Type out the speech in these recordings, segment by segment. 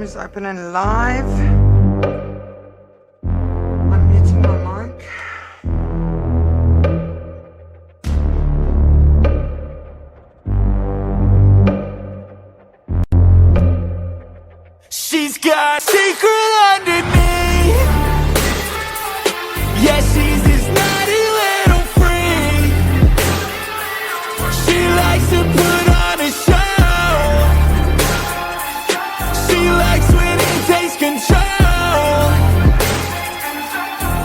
Zoom is open and live. I'm muting my mic. She's got a secret underneath. Yeah, she's this naughty little freak. She likes to put on a show. She likes when he takes control.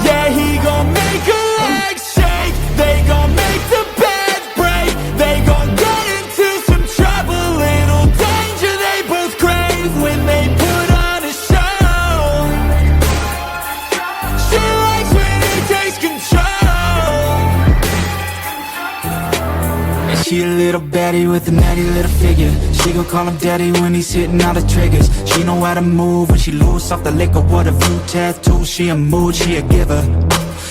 Yeah, he gon' make her legs shake. They gon' make the bed break. They gon' get into some trouble. Little danger they both crave when they put on a show. She likes when he takes control. And she a little baddie with a natty little figure. She gon' call him daddy when he's hitting all the triggers. She know how to move when she loose off the liquor. What a view tattoo, she a mood, she a giver.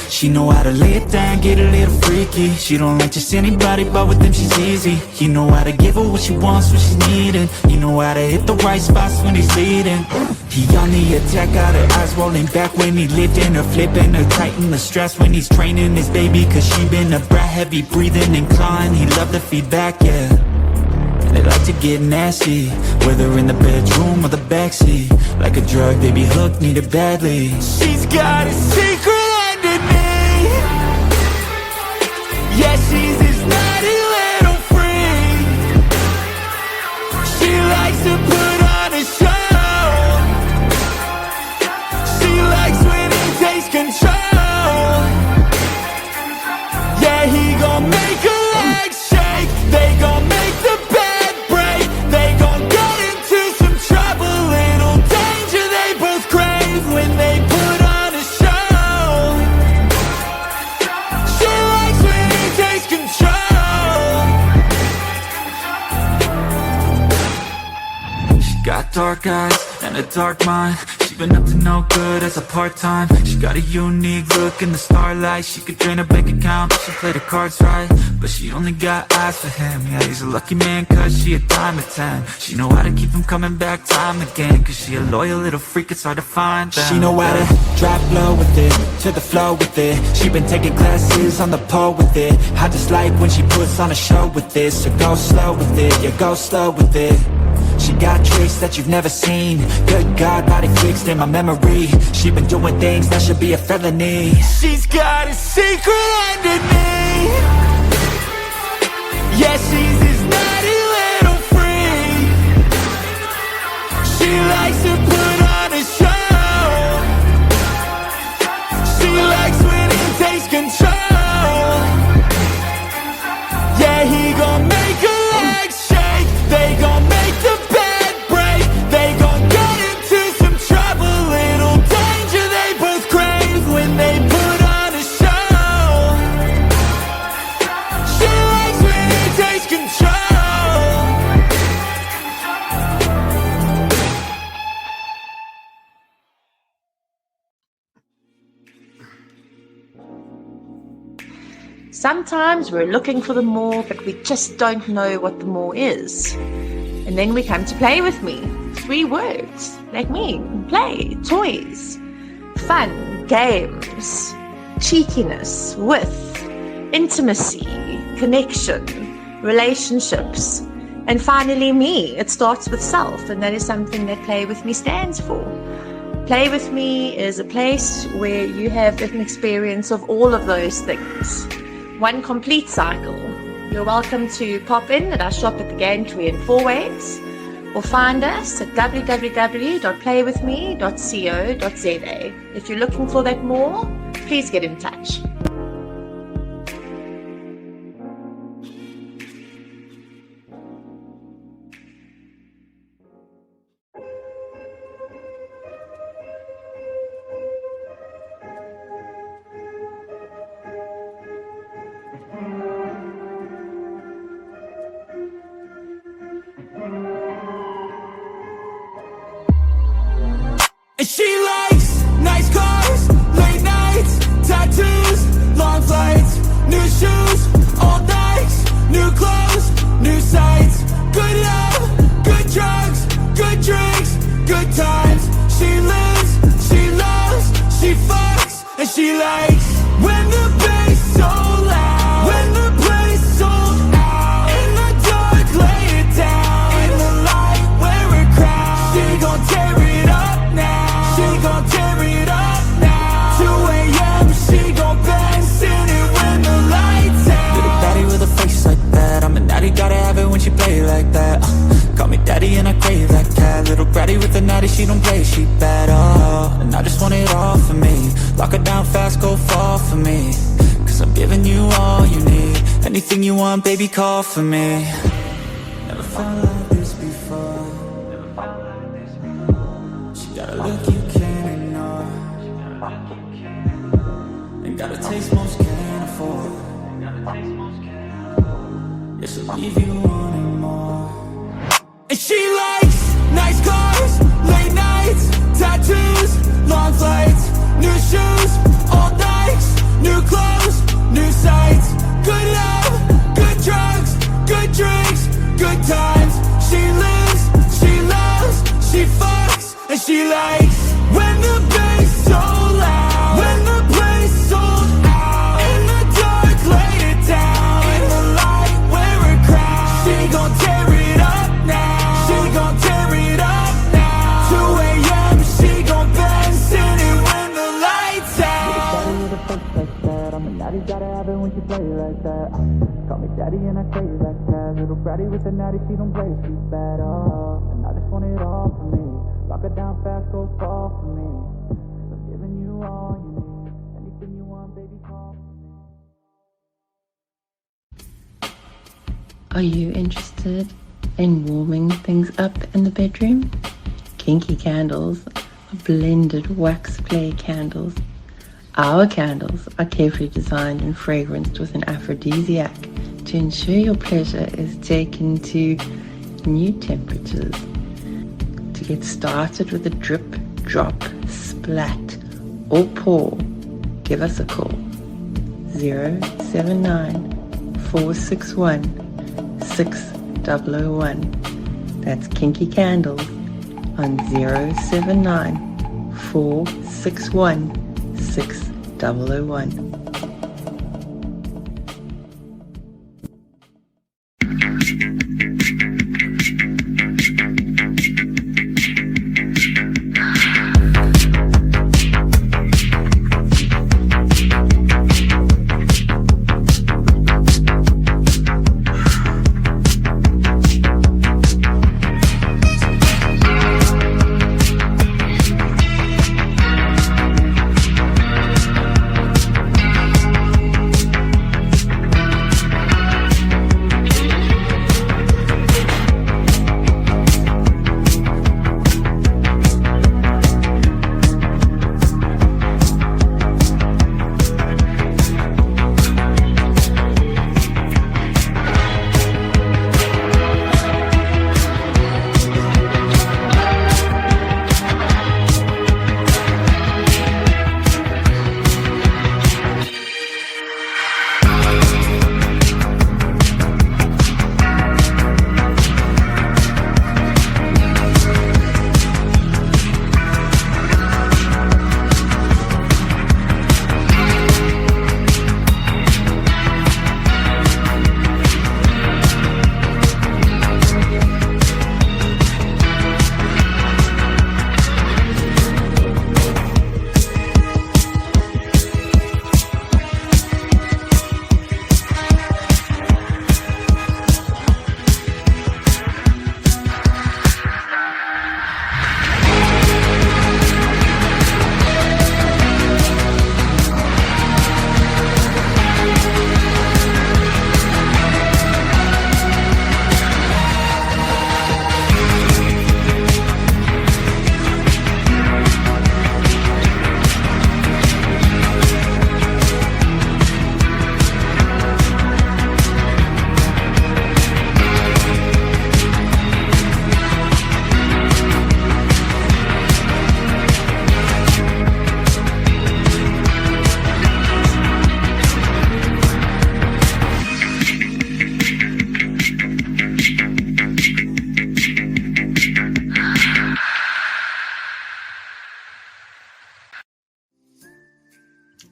She know how to lay it down, get a little freaky. She don't like just anybody, but with them she's easy. You know how to give her what she wants when she's needing. You know how to hit the right spots when he's leading. He on the attack, got her eyes rolling back when he lifting her, flipping her, tighten the stress when he's training his baby. Cause she been a brat, heavy breathing and clawing. He love the feedback, yeah. They like to get nasty, whether in the bedroom or the backseat. Like a drug, they be hooked, need it badly. She's got a secret underneath. Yeah, she's this naughty little freak. She likes to put on a show. She likes when he takes control. Yeah, he gon' make her legs shake. They gon' make the bed break. They gon' get into some trouble. Little danger they both crave when they put on a show. She likes when he takes control. She got dark eyes and a dark mind. She been up to no good as a part-time. She got a unique look in the starlight. She could drain her bank account, she played her cards right. But she only got eyes for him. Yeah, he's a lucky man cause she a dime at 10. She know how to keep him coming back time again. Cause she a loyal little freak, it's hard to find them. She know how to drop low with it, to the flow with it. She been taking classes on the pole with it. I just like when she puts on a show with this. So go slow with it, yeah, go slow with it. She got tricks that you've never seen. Good God, body fixed in my memory. She been doing things that should be a felony. She's got a secret underneath. Yeah, she's this naughty little freak. She likes to put on a show. She likes when he takes control. Yeah, he gon' make her legs shake. They gon' make the bed break. They gon' get into some trouble. Little danger they both crave when they put on a show. She likes when he takes control. Sometimes we're looking for the more, but we just don't know what the more is. And then we come to play with me. 3 words, like me, play, toys, fun, games, cheekiness, with, intimacy, connection, relationships, and finally me. It starts with self, and that is something that Play With Me stands for. Play With Me is a place where you have an experience of all of those things. One complete cycle. You're welcome to pop in at our shop at the Gantry in 4 ways, or find us at www.playwithme.co.za. If you're looking for that more, please get in touch. And she likes nice cars, late nights, tattoos, long flights, new shoes, old nights, new clothes, new sights, good love, good drugs, good drinks, good times. daddy and I crave that cat. Little bratty with the natty, she don't play, she bad, oh. And I just want it all for me. Lock her down fast, go fall for me. Cause I'm giving you all you need. Anything you want, baby, call for me. Never felt like this before. She got a look you can't ignore. And got a taste most can't afford. Yeah, she'll leave you wanting more. And she likes nice cars, late nights, tattoos, long flights, new shoes, old Nikes, new clothes, new sights. Good love, good drugs, good drinks, good times. She lives, she loves, she fucks, and she likes when the bass so loud, when the place sold out. In the dark, lay it down. In the light, wear a crown. She gon' tear it up now. She gon' tear it up now. 2 a.m. she gon' bend, sing it when the lights out. I'm a natty, gotta have it when she play like that. Call me daddy and I crave like that. Little bratty with the natty, she don't play, she's bad, oh. And I just want it all for me. Lock her down fast, go fall for me. Cause I'm giving you all you need. Anything you want, baby, call for me. Are you interested in warming things up in the bedroom? Kinky candles are blended wax play candles. Our candles are carefully designed and fragranced with an aphrodisiac to ensure your pleasure is taken to new temperatures. To get started with a drip, drop, splat, or pour, give us a call. 079 461 6001. That's Kinky Candles on 079 461 6001.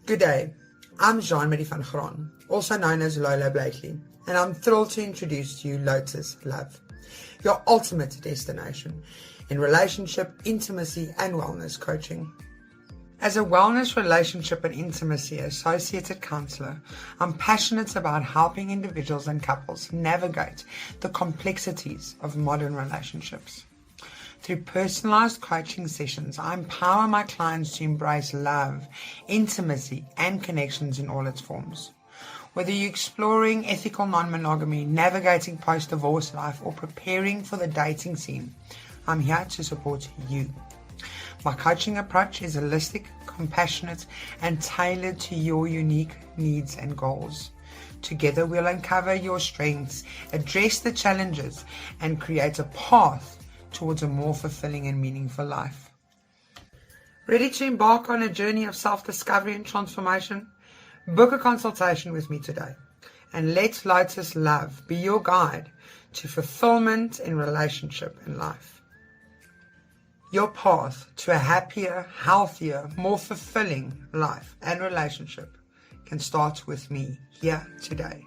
Good day, I'm Jean-Marie van Graan, also known as Lola Blakely, and I'm thrilled to introduce to you Lotus Love, your ultimate destination in relationship, intimacy and wellness coaching. As a wellness, relationship and intimacy associated counselor, I'm passionate about helping individuals and couples navigate the complexities of modern relationships. Through personalized coaching sessions, I empower my clients to embrace love, intimacy, and connections in all its forms. Whether you're exploring ethical non-monogamy, navigating post-divorce life, or preparing for the dating scene, I'm here to support you. My coaching approach is holistic, compassionate, and tailored to your unique needs and goals. Together, we'll uncover your strengths, address the challenges, and create a path towards a more fulfilling and meaningful life. Ready to embark on a journey of self-discovery and transformation? Book a consultation with me today, and let Lotus Love be your guide to fulfillment in relationship and life. Your path to a happier, healthier, more fulfilling life and relationship can start with me here today.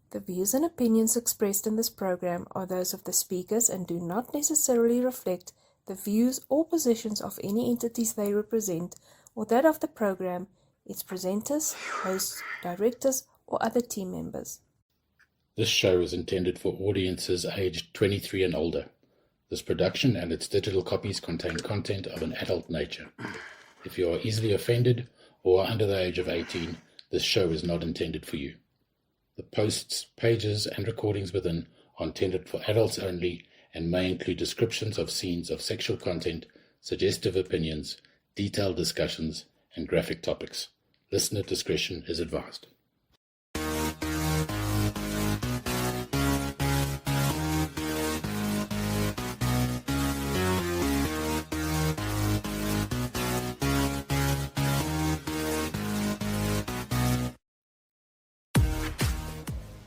The views and opinions expressed in this program are those of the speakers and do not necessarily reflect the views or positions of any entities they represent or that of the program, its presenters, hosts, directors, or other team members. This show is intended for audiences aged 23 and older. This production and its digital copies contain content of an adult nature. If you are easily offended or are under the age of 18, this show is not intended for you. The posts, pages, and recordings within are intended for adults only and may include descriptions of scenes of sexual content, suggestive opinions, detailed discussions, and graphic topics. Listener discretion is advised.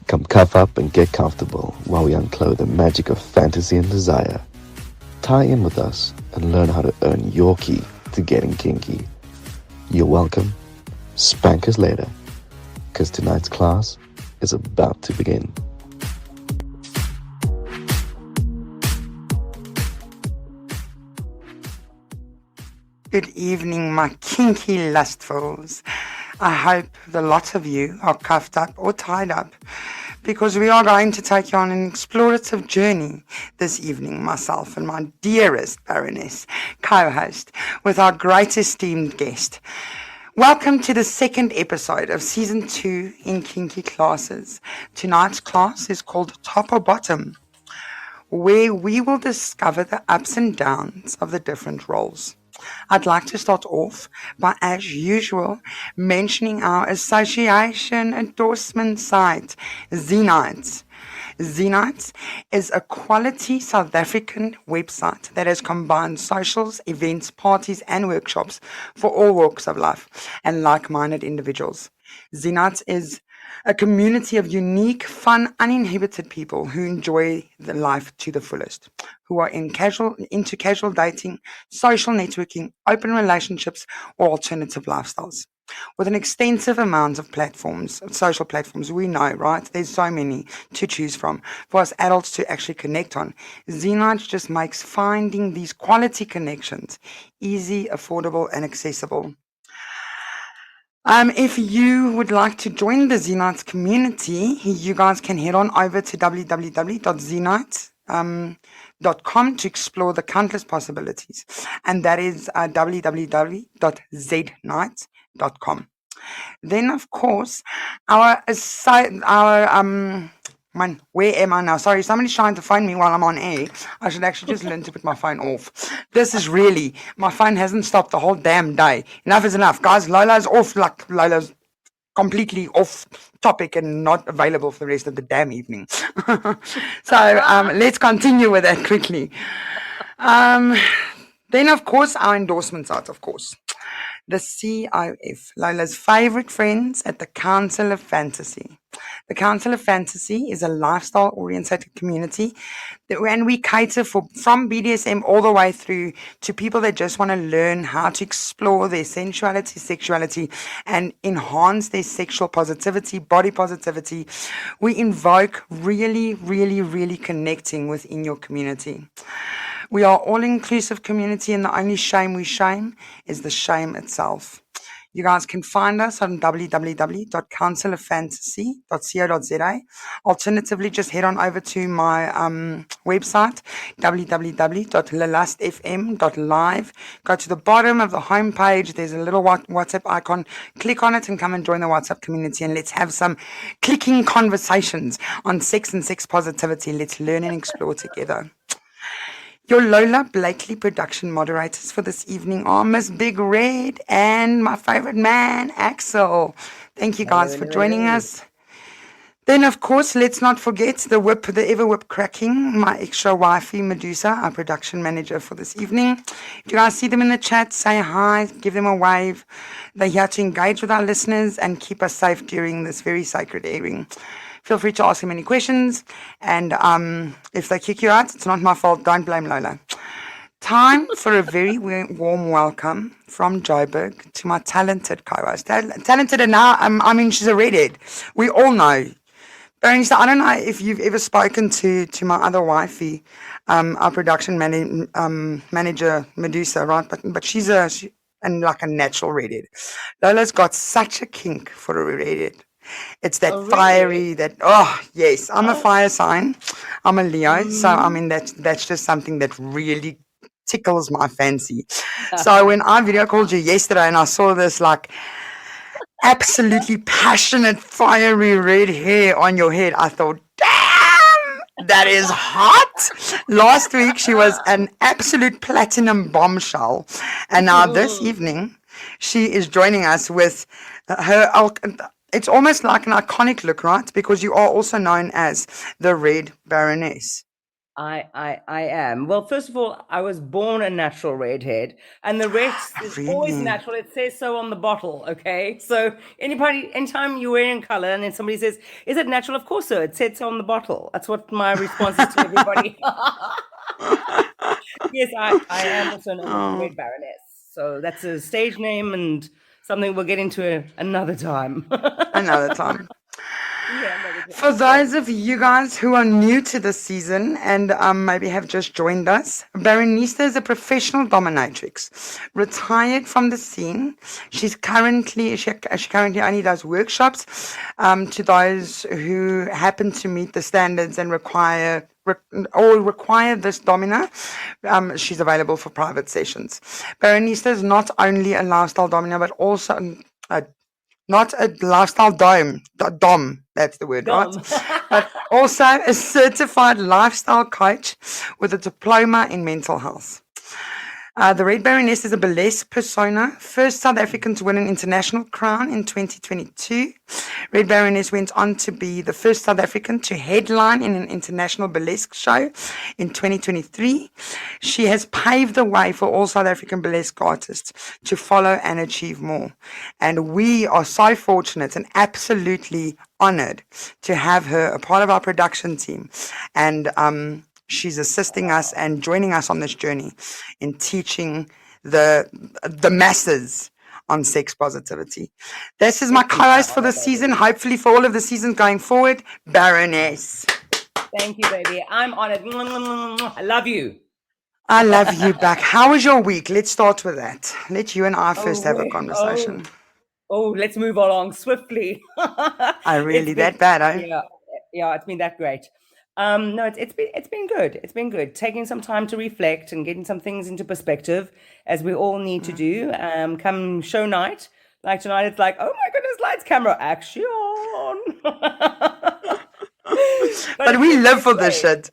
Come cuff up and get comfortable while we unclothe the magic of fantasy and desire. Tie in with us and learn how to earn your key to getting kinky. You're welcome. Spank us later, because tonight's class is about to begin. Good evening, my kinky lustfuls. I hope the lot of you are cuffed up or tied up, because we are going to take you on an explorative journey this evening, myself and my dearest Baroness co-host, with our great esteemed guest. Welcome to the second episode of Season 2 in Kinky Classes. Tonight's class is called Top or Bottom, where we will discover the ups and downs of the different roles. I'd like to start off by, as usual, mentioning our association endorsement site, Z-Nights. Z-Nights is a quality South African website that has combined socials, events, parties, and workshops for all walks of life and like-minded individuals. Z-Nights is a community of unique, fun, uninhibited people who enjoy the life to the fullest, who are into casual dating, social networking, open relationships, or alternative lifestyles. With an extensive amount of platforms, social platforms, we know, right? There's so many to choose from for us adults to actually connect on. Z-Nights just makes finding these quality connections easy, affordable, and accessible. If you would like to join the Z-Nights community, you guys can head on over to www.znights.com to explore the countless possibilities. And that is www.znights.com. Then, of course, where am I now? Sorry, somebody's trying to phone me while I'm on air. I should actually just learn to put my phone off. This is really, my phone hasn't stopped the whole damn day. Enough is enough. Guys, Lola's off, like Lola's completely off topic and not available for the rest of the damn evening. So let's continue with that quickly. Then, of course, our endorsement site, of course. The COF, Lola's favorite friends at the Council of Fantasy. The Council of Fantasy is a lifestyle-oriented community and we cater from BDSM all the way through to people that just want to learn how to explore their sensuality, sexuality, and enhance their sexual positivity, body positivity. We invoke really, really, really connecting within your community. We are all-inclusive community, and the only shame we shame is the shame itself. You guys can find us on www.counciloffantasy.co.za. Alternatively, just head on over to my website, www.lelustfm.live. Go to the bottom of the homepage. There's a little WhatsApp icon. Click on it and come and join the WhatsApp community, and let's have some clicking conversations on sex and sex positivity. Let's learn and explore together. Your Lola Blakely production moderators for this evening are Miss Big Red and my favorite man, Axel. Thank you guys for joining us. Then, of course, let's not forget the ever whip cracking, my extra wifey, Medusa, our production manager for this evening. If you guys see them in the chat, say hi, give them a wave. They're here to engage with our listeners and keep us safe during this very sacred airing. Feel free to ask him any questions, and if they kick you out, it's not my fault. Don't blame Lola. Time for a very warm welcome from Joburg to my talented co-host. Talented, and now, she's a redhead. We all know. Baronista, I don't know if you've ever spoken to my other wifey, our production manager, Medusa, right? But she's like a natural redhead. Lola's got such a kink for a redhead. It's that fiery, yes, I'm a fire sign. I'm a Leo, so that's just something that really tickles my fancy. So when I video called you yesterday and I saw this like absolutely passionate, fiery red hair on your head, I thought, damn, that is hot. Last week she was an absolute platinum bombshell, and now this evening she is joining us with her. It's almost like an iconic look, right? Because you are also known as the Red Baroness. I am. Well, first of all, I was born a natural redhead, and the rest is always natural. It says so on the bottle, okay? So anytime you're wearing color and then somebody says, is it natural? Of course so. It says so on the bottle. That's what my response is to everybody. Yes, I am also known as the Red Baroness. So that's a stage name and something we'll get into another time. Another time. For those of you guys who are new to this season and maybe have just joined us, Baronista is a professional dominatrix, retired from the scene. She currently only does workshops to those who happen to meet the standards and require this domina. She's available for private sessions. Baronista is not only a lifestyle domina, but also not a lifestyle dom, that's the word, right? But also a certified lifestyle coach with a diploma in mental health. The Red Baroness is a burlesque persona, first South African to win an international crown in 2022. Red Baroness went on to be the first South African to headline in an international burlesque show in 2023. She has paved the way for all South African burlesque artists to follow and achieve more. And we are so fortunate and absolutely honored to have her a part of our production team. And she's assisting us and joining us on this journey in teaching the masses on sex positivity. This is my co-host for the season, hopefully for all of the seasons going forward, Baroness. Thank you, baby. I'm honored. I love you. I love you back. How was your week? Let's start with that. Let you and I first have a conversation. Let's move along swiftly. That bad, eh? Yeah, it's been that great. No, it's been good. It's been good. Taking some time to reflect and getting some things into perspective, as we all need to do. Come show night, like tonight, it's like, oh my goodness, lights, camera, action. but we live for this shit.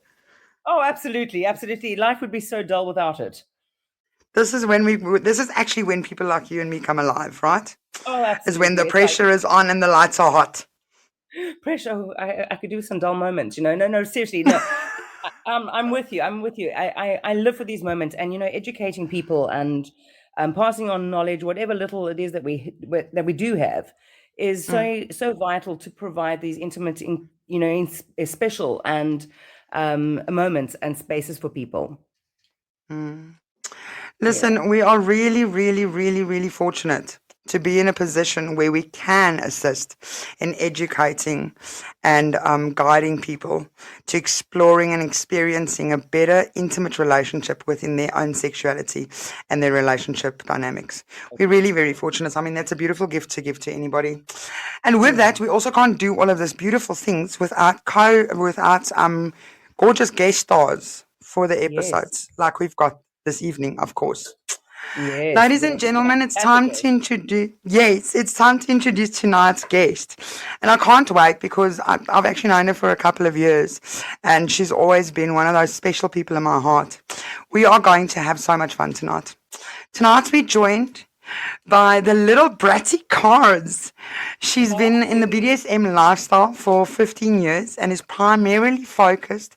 Oh, absolutely, absolutely. Life would be so dull without it. This is actually when people like you and me come alive, right? Oh, absolutely. Is when the pressure is on and the lights are hot. Pressure. I could do some dull moments, No, seriously, no. I'm with you. I live for these moments, and educating people and passing on knowledge, whatever little it is that we do have, is so vital to provide these intimate, special and moments and spaces for people. Listen, we are really, really, really, really fortunate to be in a position where we can assist in educating and guiding people to exploring and experiencing a better intimate relationship within their own sexuality and their relationship dynamics. We're really very fortunate. I mean, that's a beautiful gift to give to anybody. And with that, we also can't do all of these beautiful things without gorgeous guest stars for the Yes. episodes, like we've got this evening, of course. Yes. Ladies and gentlemen, it's time to introduce. Yes, it's time to introduce tonight's guest, and I can't wait because I've actually known her for a couple of years, and she's always been one of those special people in my heart. We are going to have so much fun tonight. Tonight we're joined by the little Bratty Carz. She's been in the BDSM lifestyle for 15 years and is primarily focused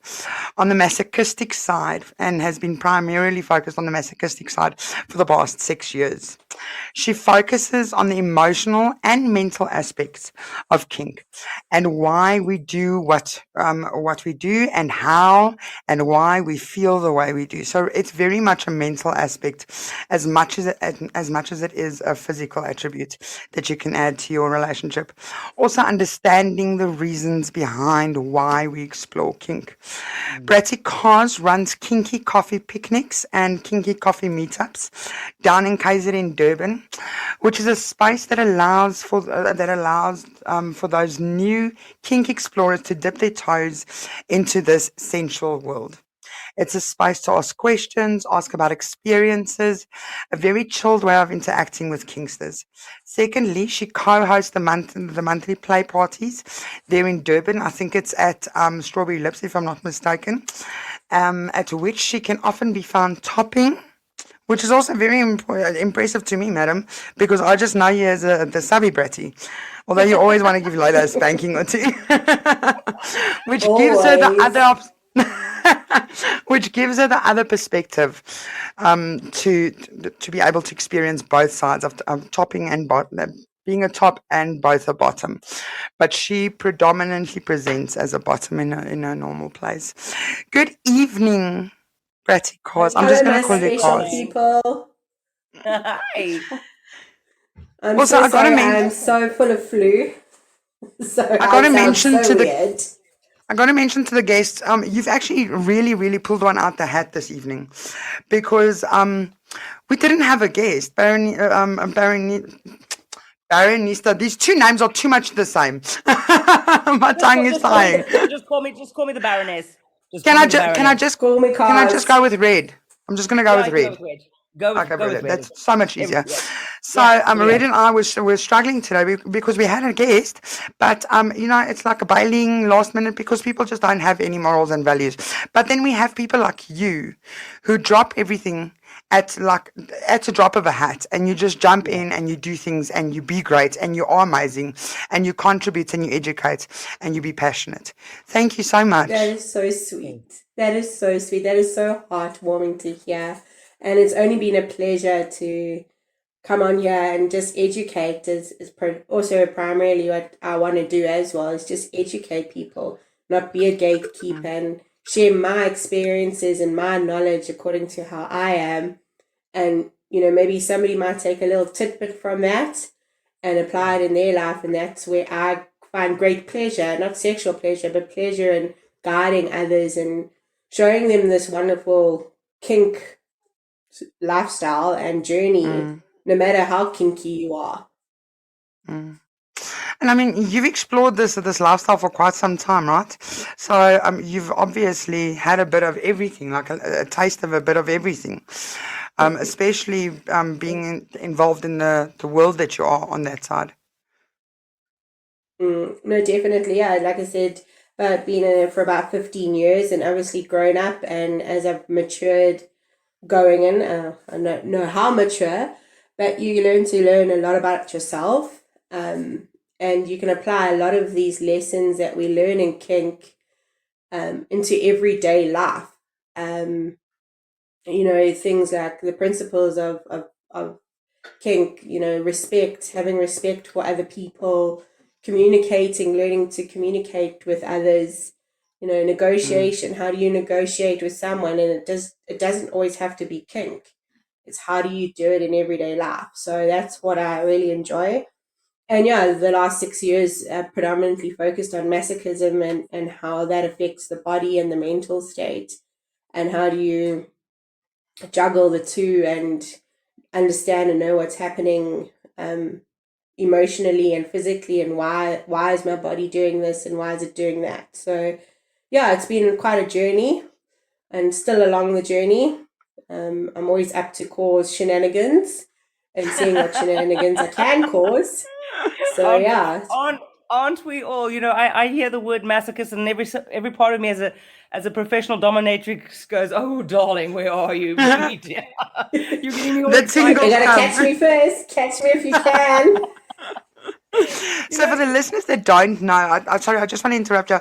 on the masochistic side and has been primarily focused on the masochistic side for the past 6 years. She focuses on the emotional and mental aspects of kink and why we do what we do and how and why we feel the way we do. So it's very much a mental aspect as much as it is a physical attribute that you can add to your relationship. Also understanding the reasons behind why we explore kink. Bratty Carz runs kinky coffee picnics and kinky coffee meetups down in KZN Durban, which is a space that allows for those new kink explorers to dip their toes into this sensual world. It's a space to ask questions, ask about experiences, a very chilled way of interacting with kinksters. Secondly, she co-hosts the monthly play parties there in Durban. I think it's at Strawberry Lips, if I'm not mistaken, at which she can often be found topping, which is also very impressive to me, madam, because I just know you as the subby Bratty. Although you always want to give Lola a spanking or two, which gives her the other which gives her the other perspective to be able to experience both sides of topping and bottom, being a top and both a bottom. But she predominantly presents as a bottom in a normal place. Good evening, Bratty Carz. I'm just going to call you Carz. People. Hi. I'm Also, so I gotta sorry. I'm so full of flu. So I gotta mention so to the weird. I got to mention to the guests, you've actually really, really pulled one out the hat this evening, because we didn't have a guest. Baronista. These two names are too much the same. My tongue is dying. Just call me the Baroness. Can I just Call me Can I Carz. just go with red? I'm just gonna go with red. Go with Brilliant. red. That's so much easier. Yeah. So, Red and I were struggling today because we had a guest, but it's like a bailing last minute because people just don't have any morals and values. But then we have people like you who drop everything at a drop of a hat, and you just jump in and you do things and you be great and you are amazing and you contribute and you educate and you be passionate. Thank you so much. That is so sweet. That is so sweet. That is so heartwarming to hear. And it's only been a pleasure to come on here and just educate. Is also primarily what I want to do as well, is just educate people, not be a gatekeeper, and share my experiences and my knowledge according to how I am. And, maybe somebody might take a little tidbit from that and apply it in their life. And that's where I find great pleasure, not sexual pleasure, but pleasure in guiding others and showing them this wonderful kink lifestyle and journey, no matter how kinky you are. And I mean, you've explored this lifestyle for quite some time, right? So you've obviously had a bit of everything, like a taste of a bit of everything, especially being involved in the world that you are on that side. No, definitely. Yeah, like I said, I've been in it for about 15 years and obviously grown up. And as I've matured going in, I don't know how mature, but you learn a lot about yourself. And you can apply a lot of these lessons that we learn in kink into everyday life. Things like the principles of kink, respect, having respect for other people, communicating, learning to communicate with others, negotiation. How do you negotiate with someone? And it doesn't always have to be kink. It's how do you do it in everyday life. So that's what I really enjoy. And yeah, the last 6 years predominantly focused on masochism and how that affects the body and the mental state, and how do you juggle the two and understand and know what's happening emotionally and physically, and why is my body doing this and why is it doing that. So yeah, it's been quite a journey and still along the journey. I'm always up to cause shenanigans and seeing what shenanigans I can cause. So yeah, aren't we all? I hear the word masochist, and every part of me as a professional dominatrix goes, "Oh, darling, where are you? You're getting me all excited. You gotta catch me first. Catch me if you can." So for the listeners that don't know, I'm sorry, I just want to interrupt you.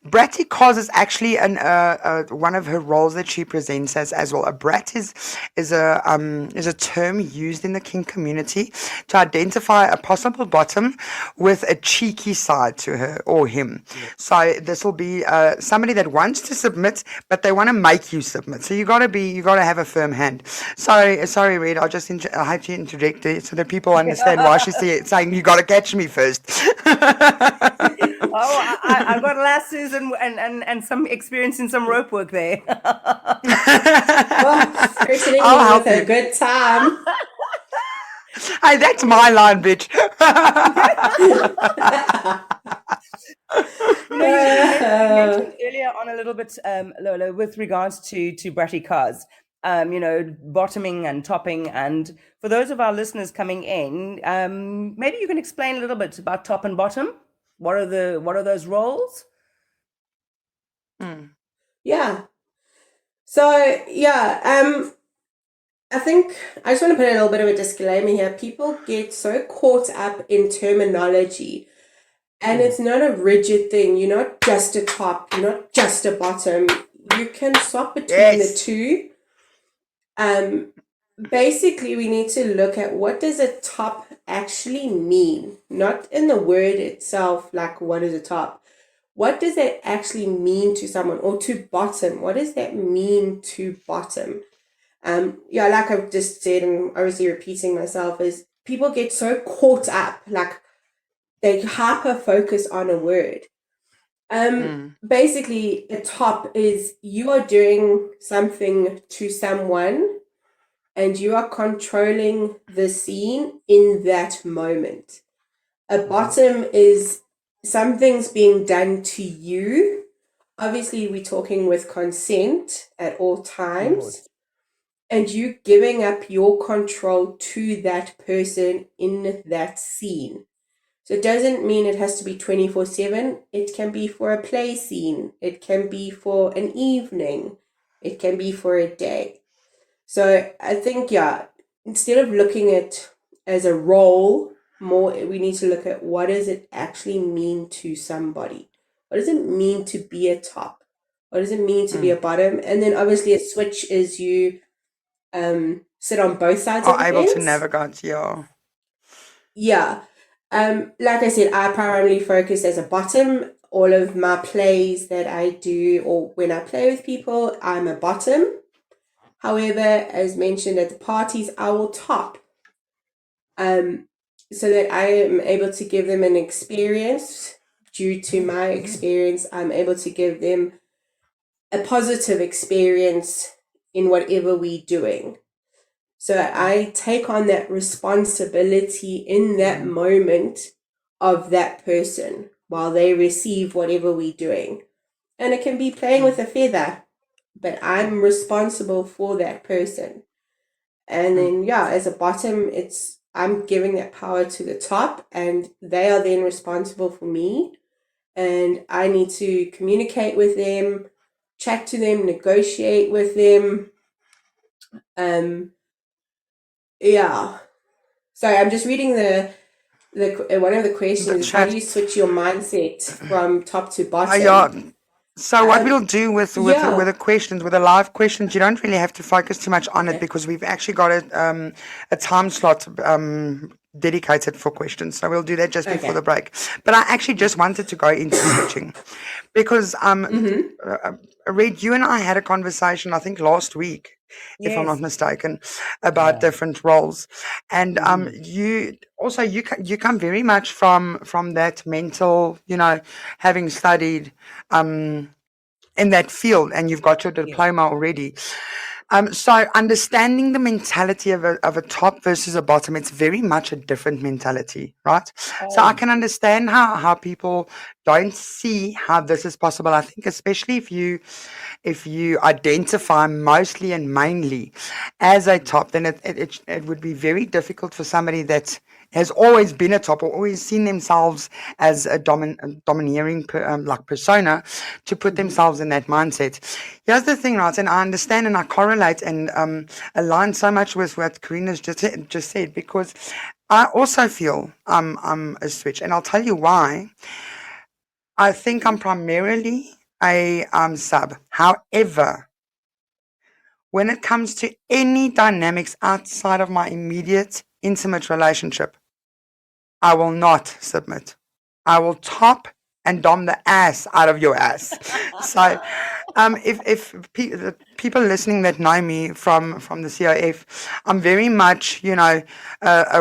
Bratty Carz is actually one of her roles that she presents as well. A brat is a term used in the kink community to identify a possible bottom with a cheeky side to her or him. Yeah. So this will be somebody that wants to submit, but they want to make you submit. So you gotta have a firm hand. Sorry, Reed. I had to interject it so that people understand why she's saying you gotta catch me first. I've got lassos and some experience in some rope work there. Threatening me with a good time. Hey, that's my line, bitch. You mentioned earlier on a little bit, Lola, with regards to Bratty Carz. Bottoming and topping. And for those of our listeners coming in, maybe you can explain a little bit about top and bottom. What are those roles? Yeah. So yeah, I think I just want to put a little bit of a disclaimer here. People get so caught up in terminology, and it's not a rigid thing. You're not just a top, you're not just a bottom. You can swap between the two. Basically, we need to look at what does a top actually mean, not in the word itself, like what is a top. What does that actually mean to someone, or to bottom? What does that mean to bottom? Like I've just said, and obviously repeating myself, is people get so caught up, like they hyper focus on a word. Basically, a top is you are doing something to someone and you are controlling the scene in that moment. A bottom is something's being done to you. Obviously, we're talking with consent at all times. And you giving up your control to that person in that scene. So it doesn't mean it has to be 24/7. It can be for a play scene. It can be for an evening. It can be for a day. So I think, instead of looking at as a role, we need to look at what does it actually mean to somebody. What does it mean to be a top? What does it mean to be a bottom? And then obviously a switch is you sit on both sides of the able fence. to navigate, yeah. Yeah. Like I said, I primarily focus as a bottom. All of my plays that I do, or when I play with people, I'm a bottom. However, as mentioned at the parties, I will top. So that I am able to give them an experience. Due to my experience, I'm able to give them a positive experience in whatever we're doing. So I take on that responsibility in that moment of that person while they receive whatever we're doing. And it can be playing with a feather, but I'm responsible for that person. And then, as a bottom, I'm giving that power to the top, and they are then responsible for me. And I need to communicate with them, chat to them, negotiate with them. Sorry, I'm just reading the one of the questions. How do you switch your mindset from top to bottom? So what we'll do with the questions, with the live questions, you don't really have to focus too much on it, because we've actually got a time slot dedicated for questions, so we'll do that just before Okay. the break. But I actually just wanted to go into switching because Red, you and I had a conversation, I think last week, if I'm not Yes. mistaken, about Yeah. different roles, and you come very much from that mental, having studied in that field, and you've got your diploma already. So understanding the mentality of a top versus a bottom, it's very much a different mentality, right? So I can understand how people don't see how this is possible. I think especially if you identify mostly and mainly as a top, then it would be very difficult for somebody that has always been a top or always seen themselves as a domineering persona to put themselves in that mindset. Here's the thing, right? And I understand and I correlate and align so much with what Karina's just said, because I also feel I'm a switch, and I'll tell you why. I think I'm primarily a sub. However, when it comes to any dynamics outside of my immediate intimate relationship, I will not submit. I will top and dom the ass out of your ass. So, if the people listening that know me from the COF, I'm very much, a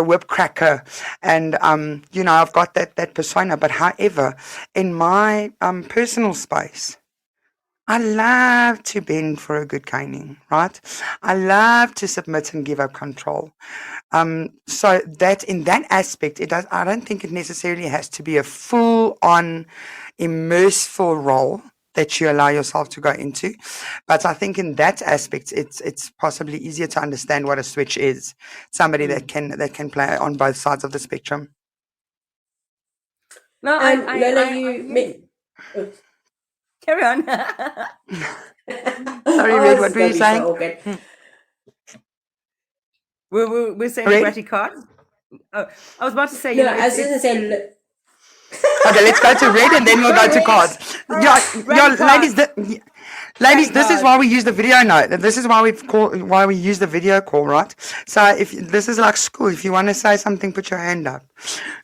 whip cracker, and I've got that persona. But however, in my personal space, I love to bend for a good caning, right? I love to submit and give up control. So that in that aspect, I don't think it necessarily has to be a full-on immerseful role that you allow yourself to go into. But I think in that aspect, it's possibly easier to understand what a switch is. Somebody that can play on both sides of the spectrum. No, Lola, carry on. Sorry, Red, what were you saying? So good. We're saying Red? Bratty Carz. Oh, I was about to say, No, I was just going to say, Okay, let's go to Red and then we'll go to cards. Ladies, this is why we use the video note. This is why we use the video call, right? So if this is like school, if you want to say something, put your hand up.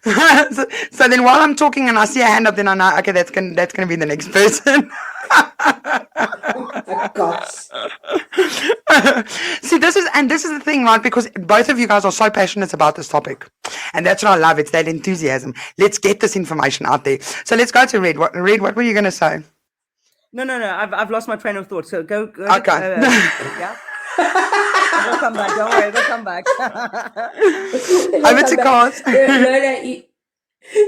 so then while I'm talking and I see a hand up, then I know, okay, that's gonna be the next person. oh gosh. See, this is the thing, right? Because both of you guys are so passionate about this topic, and that's what I love. It's that enthusiasm. Let's get this information out there. So let's go to Red. What were you going to say? No. I've lost my train of thought. So go. Okay. Yeah. We'll come back. Don't worry. We'll come back. Over to cards. Lola,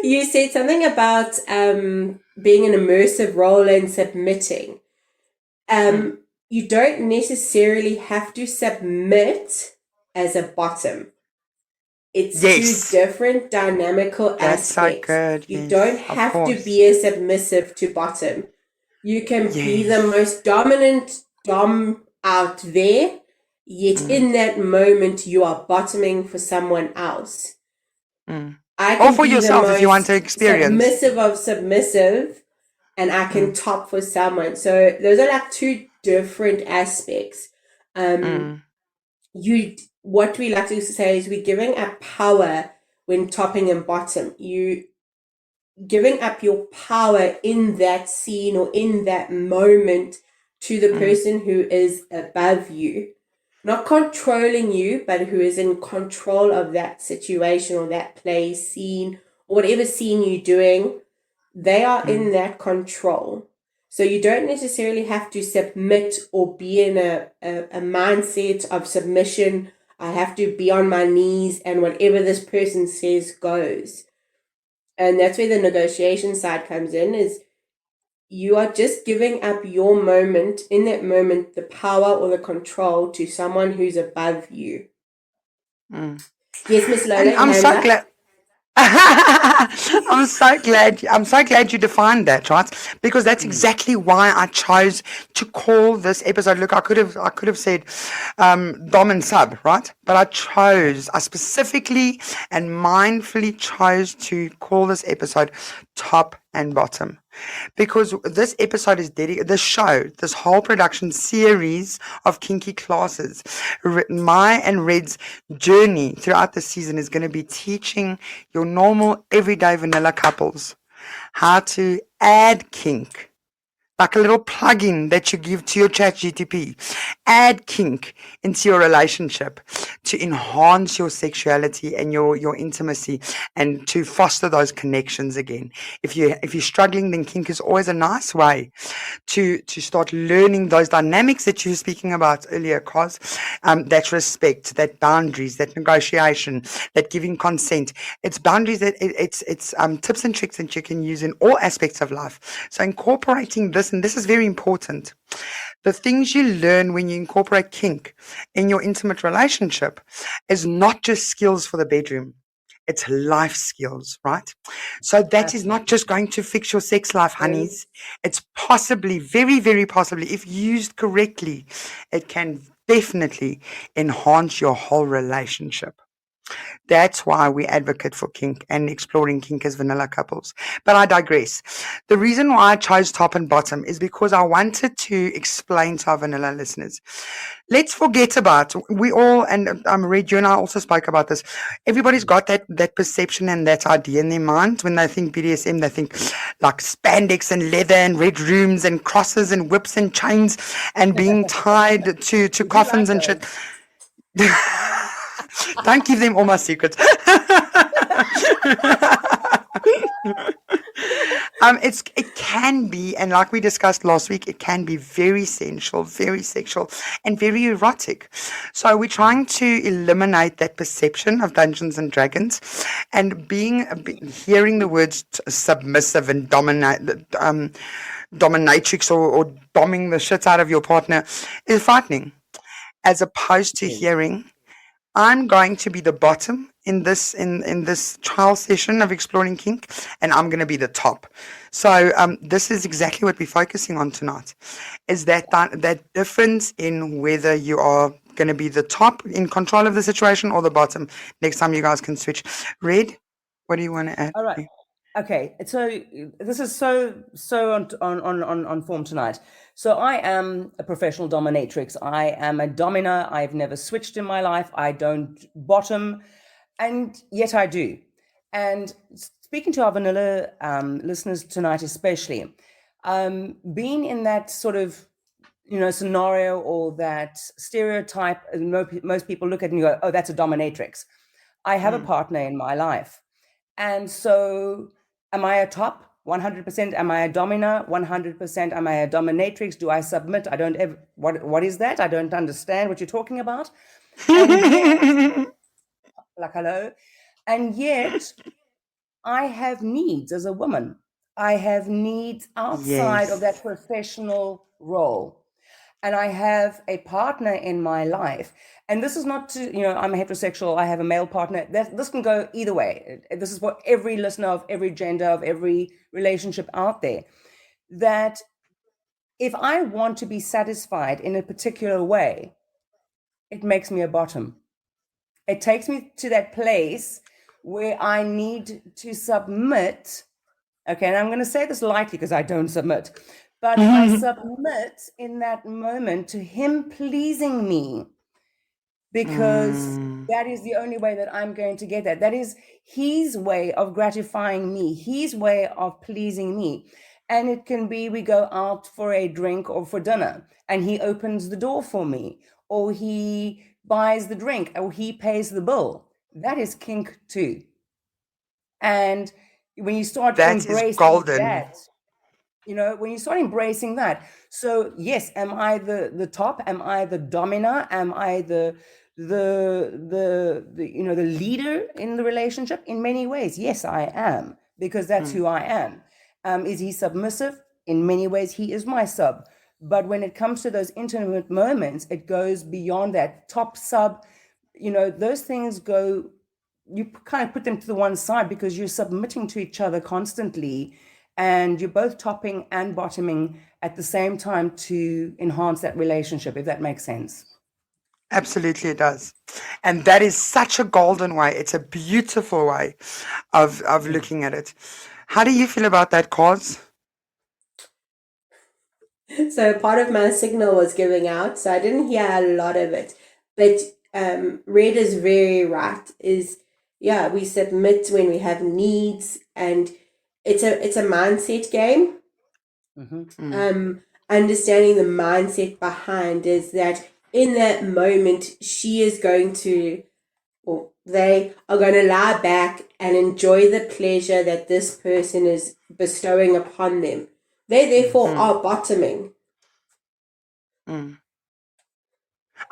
you said something about being an immersive role and submitting. You don't necessarily have to submit as a bottom. It's two different dynamical aspects. So good. You don't have to be a submissive to bottom. You can be the most dominant dom out there, yet in that moment you are bottoming for someone else. Or for yourself if you want to experience. Submissive of submissive, and I can top for someone. So those are like two different aspects. What we like to say is we're giving up power when topping and bottom. You giving up your power in that scene or in that moment to the person who is above you, not controlling you, but who is in control of that situation or that play, scene, or whatever scene you're doing. They are in that control. So you don't necessarily have to submit or be in a mindset of submission. I have to be on my knees and whatever this person says goes. And that's where the negotiation side comes in, is you are just giving up your moment, in that moment, the power or the control to someone who's above you. Yes, Miss Lola, I'm so glad. I'm so glad you defined that, right? Because that's exactly why I chose to call this episode. Look, I could have said dom and sub, right? But I specifically and mindfully chose to call this episode top and bottom, because this episode is dedicated, this whole production series of kinky classes, my and Red's journey throughout the season is going to be teaching your normal everyday vanilla couples how to add kink, like a little plugin that you give to your chat GTP. Add kink into your relationship to enhance your sexuality and your intimacy, and to foster those connections again. If you're struggling, then kink is always a nice way to start learning those dynamics that you were speaking about earlier, Carz. That respect, that boundaries, that negotiation, that giving consent. It's boundaries that it's tips and tricks that you can use in all aspects of life. So incorporating this, and this is very important, the things you learn when you incorporate kink in your intimate relationship is not just skills for the bedroom. It's life skills, right? So that is not just going to fix your sex life, honeys. It's possibly, very, very possibly, if used correctly, it can definitely enhance your whole relationship. That's why we advocate for kink and exploring kink as vanilla couples. But I digress. The reason why I chose top and bottom is because I wanted to explain to our vanilla listeners. Let's forget about, we all, and Red, you and I also spoke about this. Everybody's got that perception and that idea in their mind. When they think BDSM, they think like spandex and leather and red rooms and crosses and whips and chains and being tied to coffins and shit. Don't give them all my secrets. It can be, and like we discussed last week, it can be very sensual, very sexual, and very erotic. So we're trying to eliminate that perception of Dungeons and Dragons, and hearing the words submissive and dominatrix or bombing the shit out of your partner is frightening, as opposed to hearing, I'm going to be the bottom in this trial session of exploring kink, and I'm going to be the top. So this is exactly what we're focusing on tonight, is that difference in whether you are going to be the top in control of the situation or the bottom. Next time you guys can switch. Red, what do you want to add? All right. Okay, so this is so on form tonight. So I am a professional dominatrix. I am a dominer. I've never switched in my life. I don't bottom, and yet I do. And speaking to our vanilla listeners tonight, especially, being in that sort of scenario or that stereotype, most people look at it and go, "Oh, that's a dominatrix." I have a partner in my life, and so. Am I a top? 100%. Am I a dominer? 100%. Am I a dominatrix? Do I submit? I don't ever. What is that? I don't understand what you're talking about. And yet, like, hello. And yet, I have needs as a woman. I have needs outside of that professional role. And I have a partner in my life. And this is not to, I'm heterosexual, I have a male partner. This can go either way. This is for every listener of every gender, of every relationship out there. That if I want to be satisfied in a particular way, it makes me a bottom. It takes me to that place where I need to submit. Okay, and I'm going to say this lightly because I don't submit. But I submit in that moment to him pleasing me, because that is the only way that I'm going to get that. That is his way of gratifying me, his way of pleasing me. And it can be we go out for a drink or for dinner, and he opens the door for me, or he buys the drink, or he pays the bill. That is kink too. And when you start embracing that, when you start embracing that, so yes, am I the top? Am I the dominer? Am I the leader in the relationship? In many ways, yes, I am, because that's who I am. Is he submissive? In many ways, he is my sub. But when it comes to those intimate moments, it goes beyond that. Top, sub, those things go. You kind of put them to the one side because you're submitting to each other constantly. And you're both topping and bottoming at the same time to enhance that relationship, if that makes sense. Absolutely, it does. And that is such a golden way. It's a beautiful way of looking at it. How do you feel about that, Carz? So part of my signal was giving out, so I didn't hear a lot of it. But Red is very right. Yeah, we submit when we have needs, and it's a mindset game. Understanding the mindset behind is that in that moment she is going to, or they are going to lie back and enjoy the pleasure that this person is bestowing upon them. They therefore are bottoming. I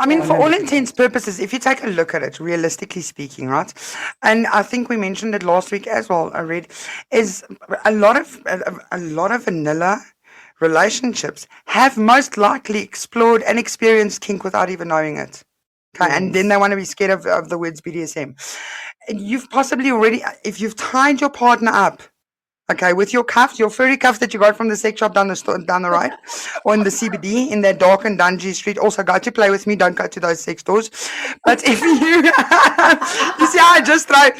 mean, for all 100%. intents purposes, if you take a look at it, realistically speaking, right? And I think we mentioned it last week as well. I read is a lot of vanilla relationships have most likely explored and experienced kink without even knowing it. Okay, and then they want to be scared of the words BDSM. And you've possibly already, if you've tied your partner up, okay, with your cuffs, your furry cuffs that you got from the sex shop down the road, or in the CBD in that dark and dungy street. Also, go to play with me. Don't go to those sex stores. But if you, you see, I just throw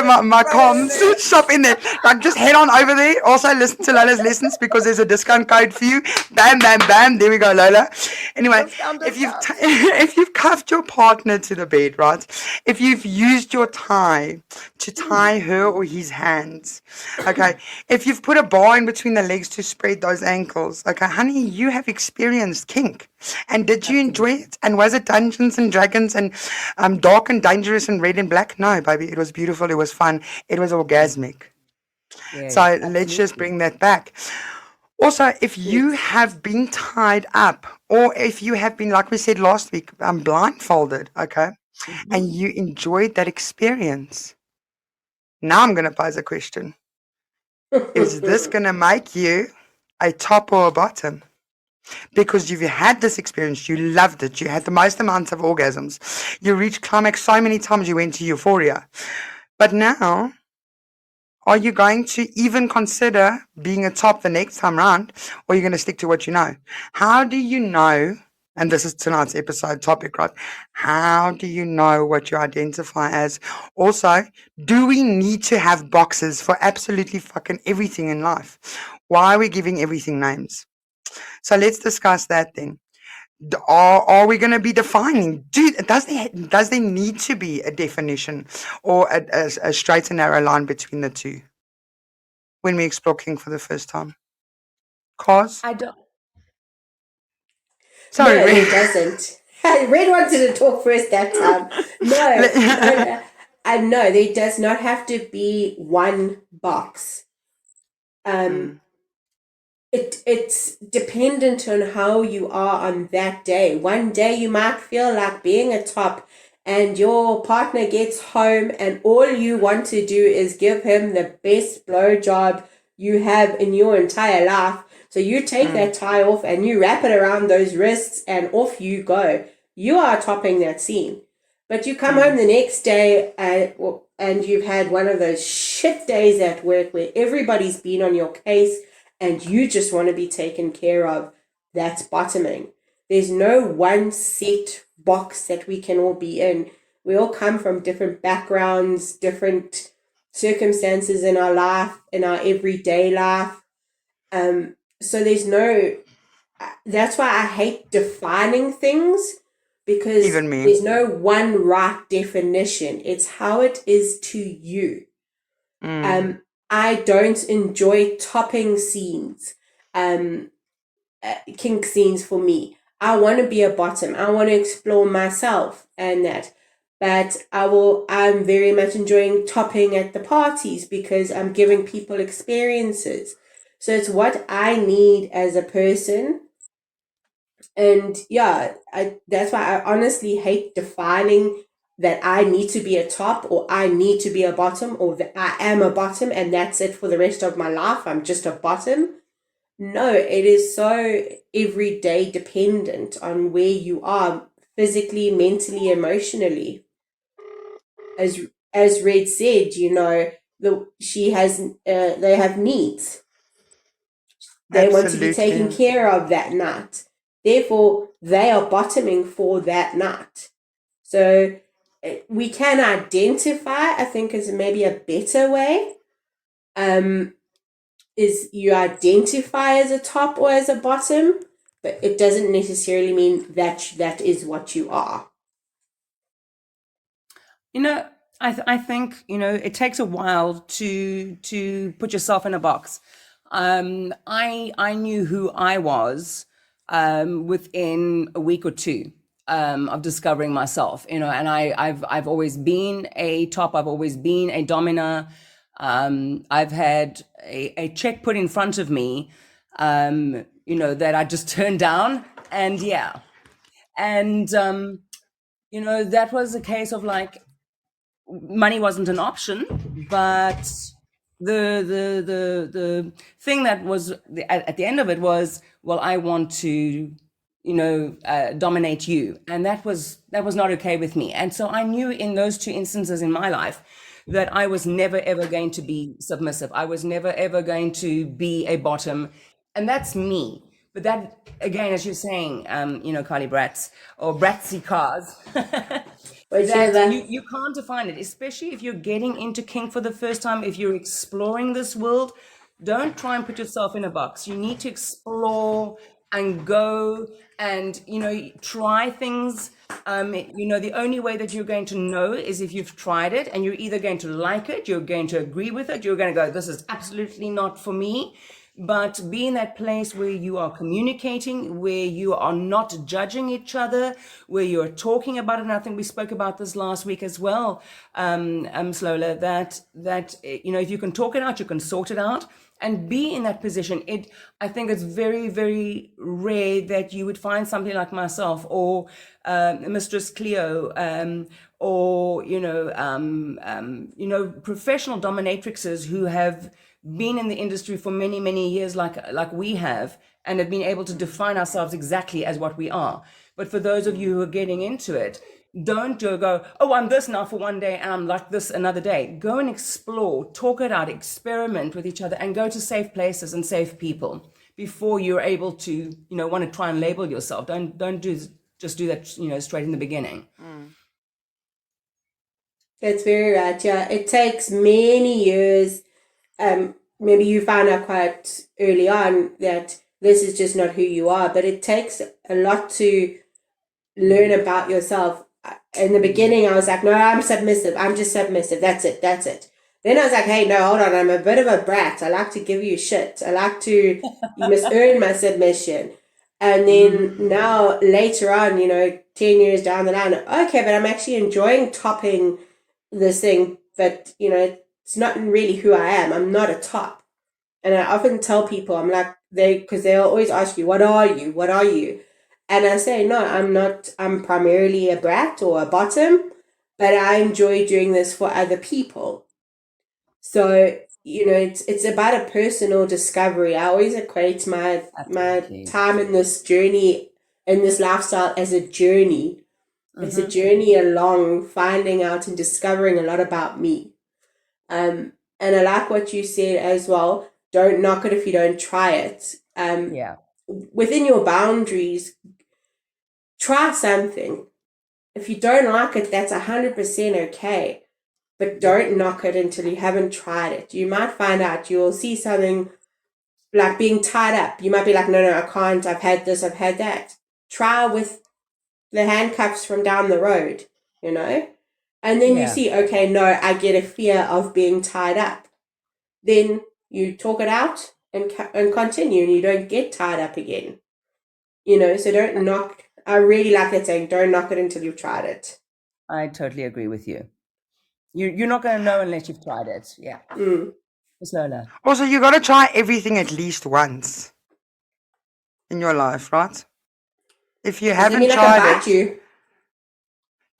my comms shop in there. Like, just head on over there. Also, listen to Lola's lessons because there's a discount code for you. Bam, bam, bam. There we go, Lola. Anyway, if you've cuffed your partner to the bed, right? If you've used your tie to tie her or his hands. Okay, if you've put a bar in between the legs to spread those ankles, okay, honey, you have experienced kink. And did you enjoy it? And was it Dungeons and Dragons and dark and dangerous and red and black? No, baby, it was beautiful. It was fun. It was orgasmic. Yes, So let's just bring that back. Also, if you have been tied up, or if you have been, like we said last week, blindfolded, okay, and you enjoyed that experience, now I'm going to pose a question. Is this going to make you a top or a bottom? Because you've had this experience, you loved it, you had the most amount of orgasms, you reached climax so many times, you went to euphoria. But now, are you going to even consider being a top the next time round, or are you going to stick to what you know? How do you know, and this is tonight's episode topic, right? How do you know what you identify as? Also, do we need to have boxes for absolutely fucking everything in life? Why are we giving everything names? So let's discuss that then. Are we going to be defining? Does there need to be a definition or a straight and narrow line between the two when we explore kink for the first time? Carz? I don't. Sorry, No, Red. it doesn't. Red wanted to talk first that time. No. I know there does not have to be one box. It's dependent on how you are on that day. One day you might feel like being a top, and your partner gets home and all you want to do is give him the best blowjob you have in your entire life. So you take that tie off and you wrap it around those wrists and off you go. You are topping that scene. But you come home the next day and you've had one of those shit days at work where everybody's been on your case and you just want to be taken care of. That's bottoming. There's no one set box that we can all be in. We all come from different backgrounds, different circumstances in our life, in our everyday life. So that's why I hate defining things, because Even me. there's no one right definition. It's how it is to you. I don't enjoy topping scenes, kink scenes for me. I want to be a bottom. I want to explore myself and that. But I'm very much enjoying topping at the parties because I'm giving people experiences. So it's what I need as a person. And yeah, that's why I honestly hate defining that I need to be a top or I need to be a bottom or that I am a bottom and that's it for the rest of my life. I'm just a bottom. No, it is so everyday dependent on where you are physically, mentally, emotionally. As Red said, they have needs. They want to be taken Absolutely. care of that night. Therefore, they are bottoming for that night. So we can identify, I think, is maybe a better way is you identify as a top or as a bottom, but it doesn't necessarily mean that is what you are. I think it takes a while to put yourself in a box. I knew who I was within a week or two of discovering myself. And I've always been a top. I've always been a domina. I've had a check put in front of me, that I just turned down, and that was a case of like, money wasn't an option, but the thing that was at the end of it was, well, I want to dominate you, and that was not okay with me. And so I knew in those two instances in my life that I was never ever going to be submissive. I was never ever going to be a bottom, and that's me. But that, again, as you're saying, Carly Bratz or Bratty Carz, that you can't define it, especially if you're getting into kink for the first time. If you're exploring this world, don't try and put yourself in a box. You need to explore and go and, try things. The only way that you're going to know is if you've tried it, and you're either going to like it, you're going to agree with it, you're going to go, this is absolutely not for me. But be in that place where you are communicating, where you are not judging each other, where you're talking about it. And I think we spoke about this last week as well, Lola, that if you can talk it out, you can sort it out, and be in that position. I think it's very, very rare that you would find somebody like myself or Mistress Cleo, or professional dominatrixes who have been in the industry for many, many years, like we have, and have been able to define ourselves exactly as what we are. But for those of you who are getting into it, don't go, oh, I'm this now for one day and I'm like this another day. Go and explore, talk it out, experiment with each other, and go to safe places and safe people before you're able to, want to try and label yourself. Don't just do that, straight in the beginning. That's very right. Yeah, it takes many years. Maybe you found out quite early on that this is just not who you are, but it takes a lot to learn about yourself. In the beginning, I was like, no, I'm submissive. I'm just submissive. That's it. Then I was like, hey, no, hold on. I'm a bit of a brat. I like to give you shit. You must earn my submission. And then now later on, 10 years down the line, okay, but I'm actually enjoying topping this thing, but, it's not really who I am. I'm not a top. And I often tell people, I'm like, because they'll always ask you, what are you? What are you? And I say, no, I'm not. I'm primarily a brat or a bottom, but I enjoy doing this for other people. So, it's about a personal discovery. I always equate my time in this journey, in this lifestyle, as a journey. It's a journey along finding out and discovering a lot about me. And I like what you said as well. Don't knock it if you don't try it. Within your boundaries, try something. If you don't like it, that's 100% okay. But don't knock it until you haven't tried it. You might find out, you'll see something like being tied up. You might be like, no, I can't. I've had this, I've had that. Try with the handcuffs from down the road, And then you see, okay, no, I get a fear of being tied up. Then you talk it out and continue, and you don't get tied up again. So don't knock. I really like that saying, don't knock it until you've tried it. I totally agree with you. You're not going to know unless you've tried it. Yeah. Lola. Also, you got to try everything at least once in your life, right? If you haven't tried it.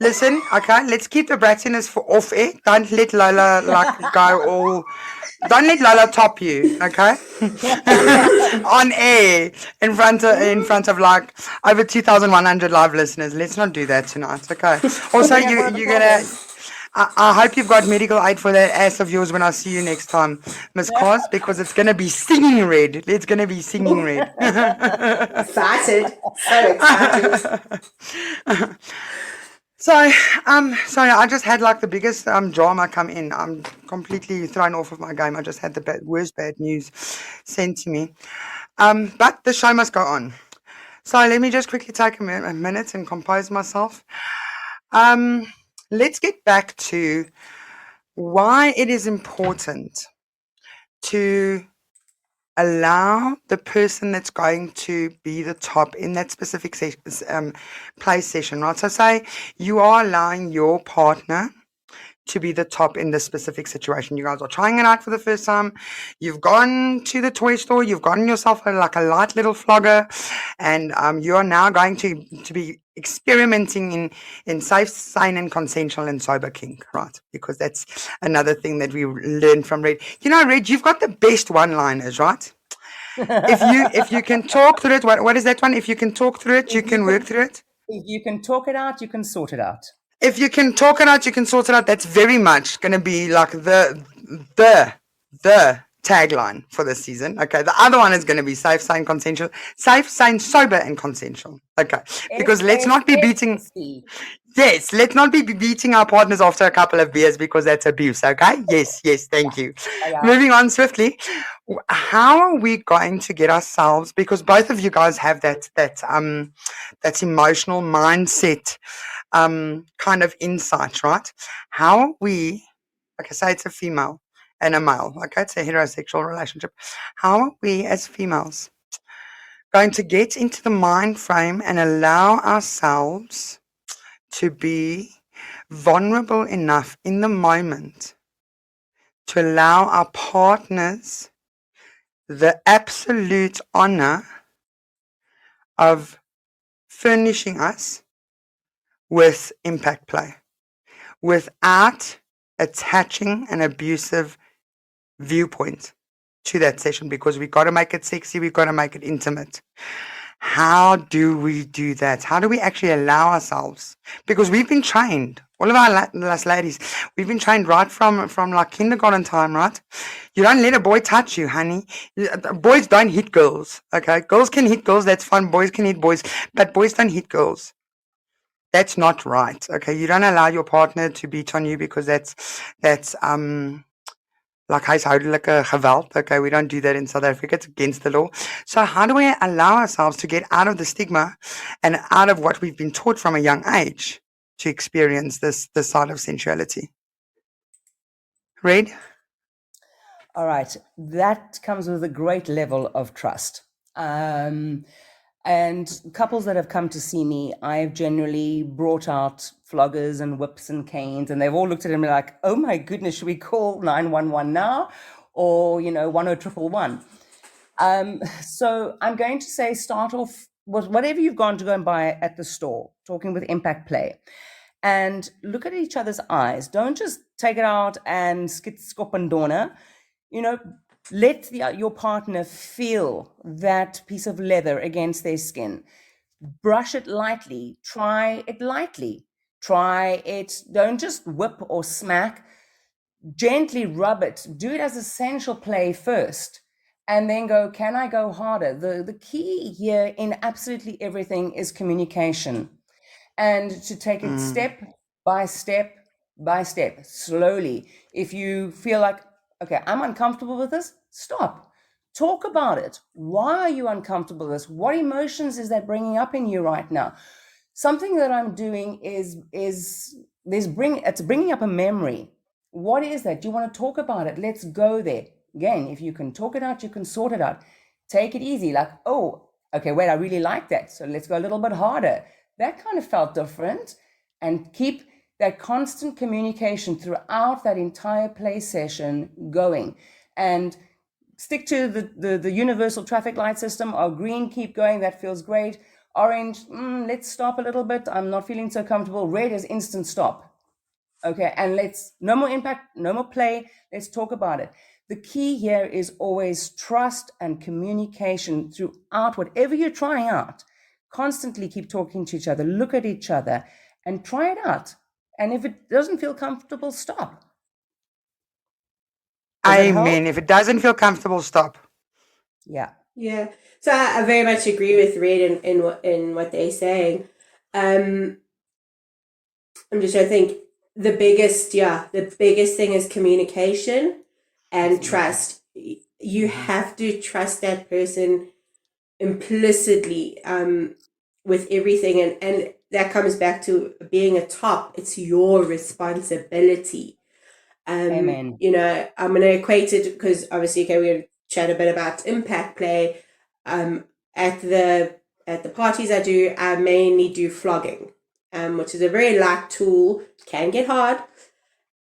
Listen, okay, let's keep the brattiness for off air. Don't let Lola don't let Lola top you, okay? On air, in front of like over 2,100 live listeners. Let's not do that tonight, okay? Also, you're gonna. I hope you've got medical aid for that ass of yours when I see you next time, Miss Carz, because it's gonna be singing red. It's gonna be singing red. Excited, so excited. Sorry, I just had like the biggest drama come in. I'm completely thrown off of my game. I just had the worst bad news sent to me. But the show must go on. So let me just quickly take a minute and compose myself. Let's get back to why it is important to allow the person that's going to be the top in that specific play session, right? So say you are allowing your partner to be the top in this specific situation. You guys are trying it out for the first time. You've gone to the toy store. You've gotten yourself a light little flogger, and you are now going to be experimenting in safe, sane, and consensual and sober kink, right? Because that's another thing that we learned from Red. You know, Red, you've got the best one-liners, right? If you can talk through it, what is that one? If you can talk through it, you can work through it. If you can talk it out, you can sort it out. If you can talk it out, you can sort it out. That's very much going to be like the tagline for this season. Okay. The other one is going to be safe, sane, consensual. Safe, sane, sober, and consensual. Okay. Because let's not be beating. Yes, let's not be beating our partners after a couple of beers because that's abuse. Okay. Yes. Thank you. Moving on swiftly. How are we going to get ourselves? Because both of you guys have that emotional mindset. Kind of insight, right? How are we, okay, say it's a female and a male, okay, it's a heterosexual relationship. How are we as females going to get into the mind frame and allow ourselves to be vulnerable enough in the moment to allow our partners the absolute honor of furnishing us with impact play without attaching an abusive viewpoint to that session, because we got to make it sexy, we got to make it intimate. How do we do that? How do we actually allow ourselves? Because we've been trained, all of our ladies, we've been trained right from like kindergarten time, right? You don't let a boy touch you, honey. Boys don't hit girls, okay? Girls can hit girls, that's fun. Boys can hit boys, but boys don't hit girls. That's not right. Okay. You don't allow your partner to beat on you because that's like huishoudelike geweld. Okay. We don't do that in South Africa. It's against the law. So how do we allow ourselves to get out of the stigma and out of what we've been taught from a young age to experience this side of sensuality? Red? All right. That comes with a great level of trust. And couples that have come to see me, I've generally brought out floggers and whips and canes, and they've all looked at him like, oh my goodness, should we call 911 now? Or, 10111. So I'm going to say start off with whatever you've gone to go and buy at the store, talking with impact play. And look at each other's eyes. Don't just take it out and skop and donna. Let your partner feel that piece of leather against their skin. Brush it lightly. Try it lightly. Try it. Don't just whip or smack. Gently rub it. Do it as essential play first. And then go, can I go harder? The key here in absolutely everything is communication. And to take it step by step by step, slowly. If you feel like, okay, I'm uncomfortable with this, stop. Talk about it. Why are you uncomfortable with this? What emotions is that bringing up in you right now? Something that I'm doing is bringing up a memory. What is that? Do you want to talk about it? Let's go there. Again, if you can talk it out, you can sort it out. Take it easy. Like, oh, okay, wait, I really like that. So let's go a little bit harder. That kind of felt different. And keep that constant communication throughout that entire play session going, and stick to the universal traffic light system. Green, keep going, that feels great. Orange, let's stop a little bit, I'm not feeling so comfortable. Red is instant stop. Okay, and no more impact, no more play, let's talk about it. The key here is always trust and communication throughout whatever you're trying out. Constantly keep talking to each other, look at each other, and try it out. And if it doesn't feel comfortable, stop. Amen. If it doesn't feel comfortable, stop. Yeah. Yeah. So I very much agree with Red in what they're saying. I'm just trying to think. The biggest thing is communication and trust. You have to trust that person implicitly with everything, and that comes back to being a top. It's your responsibility. Amen. You know, I'm going to equate it because obviously, okay, we're going to chat a bit about impact play. At the parties I do, I mainly do flogging, which is a very light tool. Can get hard,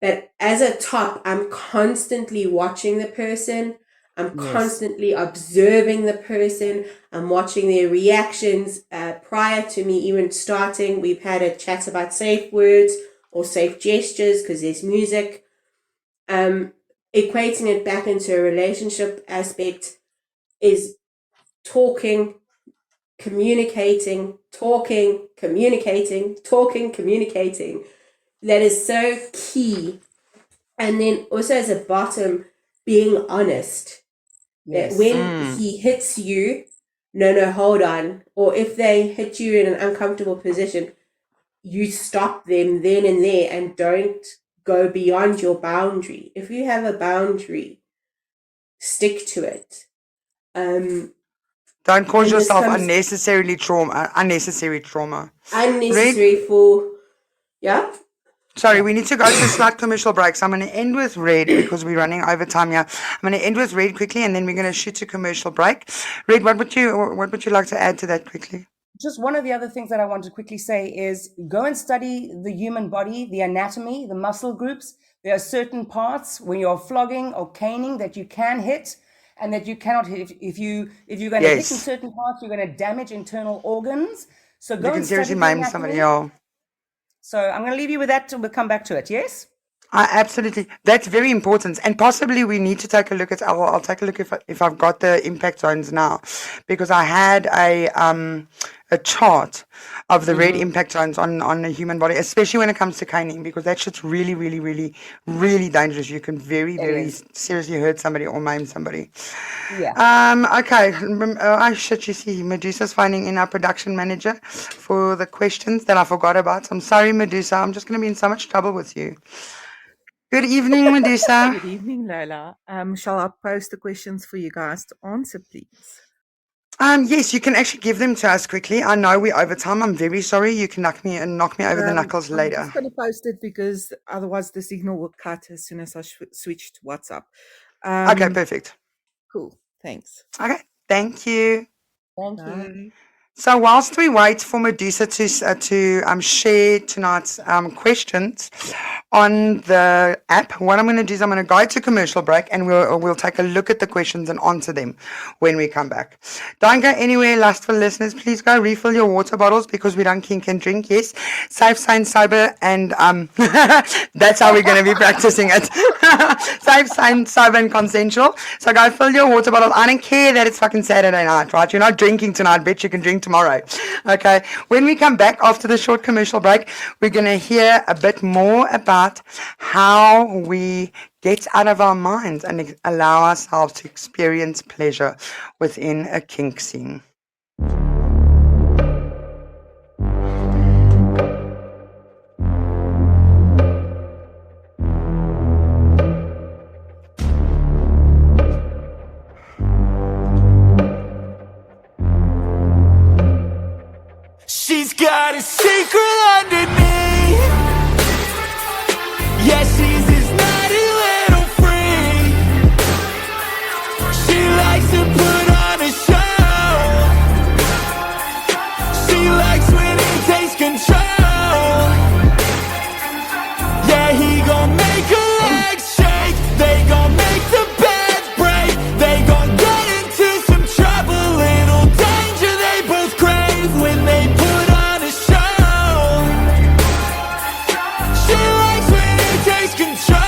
but as a top, I'm constantly watching the person. I'm constantly observing the person. I'm watching their reactions. Prior to me even starting, we've had a chat about safe words or safe gestures because there's music. Equating it back into a relationship aspect is talking, communicating. That is so key. And then also as a bottom, being honest. That when he hits you, no, hold on. Or if they hit you in an uncomfortable position, you stop them then and there and don't go beyond your boundary. If you have a boundary, stick to it. Don't cause yourself unnecessary trauma. Unnecessary for, yeah? Sorry, we need to go to a slight commercial break. So I'm going to end with Red because we're running over time here. I'm going to end with Red quickly, and then we're going to shoot to commercial break. Red, what would you like to add to that quickly? Just one of the other things that I want to quickly say is go and study the human body, the anatomy, the muscle groups. There are certain parts when you're flogging or caning that you can hit and that you cannot hit. If you're going to hit in certain parts, you're going to damage internal organs. So go and study the anatomy. Somebody else. So I'm going to leave you with that. We'll come back to it. Yes? Absolutely. That's very important. And possibly we need to take a look at, I'll take a look if I've got the impact zones now, because I had a chart of the red impact zones on the human body, especially when it comes to caning, because that shit's really, really, really, really dangerous. You can very, very seriously hurt somebody or maim somebody. Yeah. Okay. You see, Medusa's phoning in, our production manager, for the questions that I forgot about. I'm sorry, Medusa. I'm just going to be in so much trouble with you. Good evening, Medusa. Good evening, Lola. Shall I post the questions for you guys to answer, please? Yes, you can actually give them to us quickly. I know we're over time. I'm very sorry. You can knock me over the knuckles later. I'm just going to post it because otherwise the signal will cut as soon as I switch to WhatsApp. Okay, perfect. Cool. Thanks. Okay, thank you. Thank you. So whilst we wait for Medusa to share tonight's questions on the app, what I'm going to do is I'm going to go to commercial break and we'll take a look at the questions and answer them when we come back. Don't go anywhere, lustful listeners. Please go refill your water bottles because we don't kink and drink. Yes, safe, sane, sober, and that's how we're going to be practicing it. Safe, sane, sober, and consensual. So go fill your water bottle. I don't care that it's fucking Saturday night, right? You're not drinking tonight. Bet you can drink tomorrow. Okay. When we come back after the short commercial break, we're going to hear a bit more about how we get out of our minds and allow ourselves to experience pleasure within a kink scene. She's got a secret underneath. Yeah, she's this naughty little freak. She likes to put on a show. She likes when he takes control. Yeah, he gon' make her legs shake. They gon' make the bed break. They gon' get into some trouble. Little danger they both crave when they put on a show. She likes when he takes control.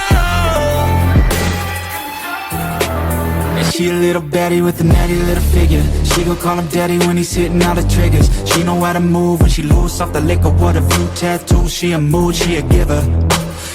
And she a little baddie with a natty little figure. She gon' call him daddy when he's hitting all the triggers. She know how to move when she loose off the liquor. What a few tattoos, she a mood, she a giver.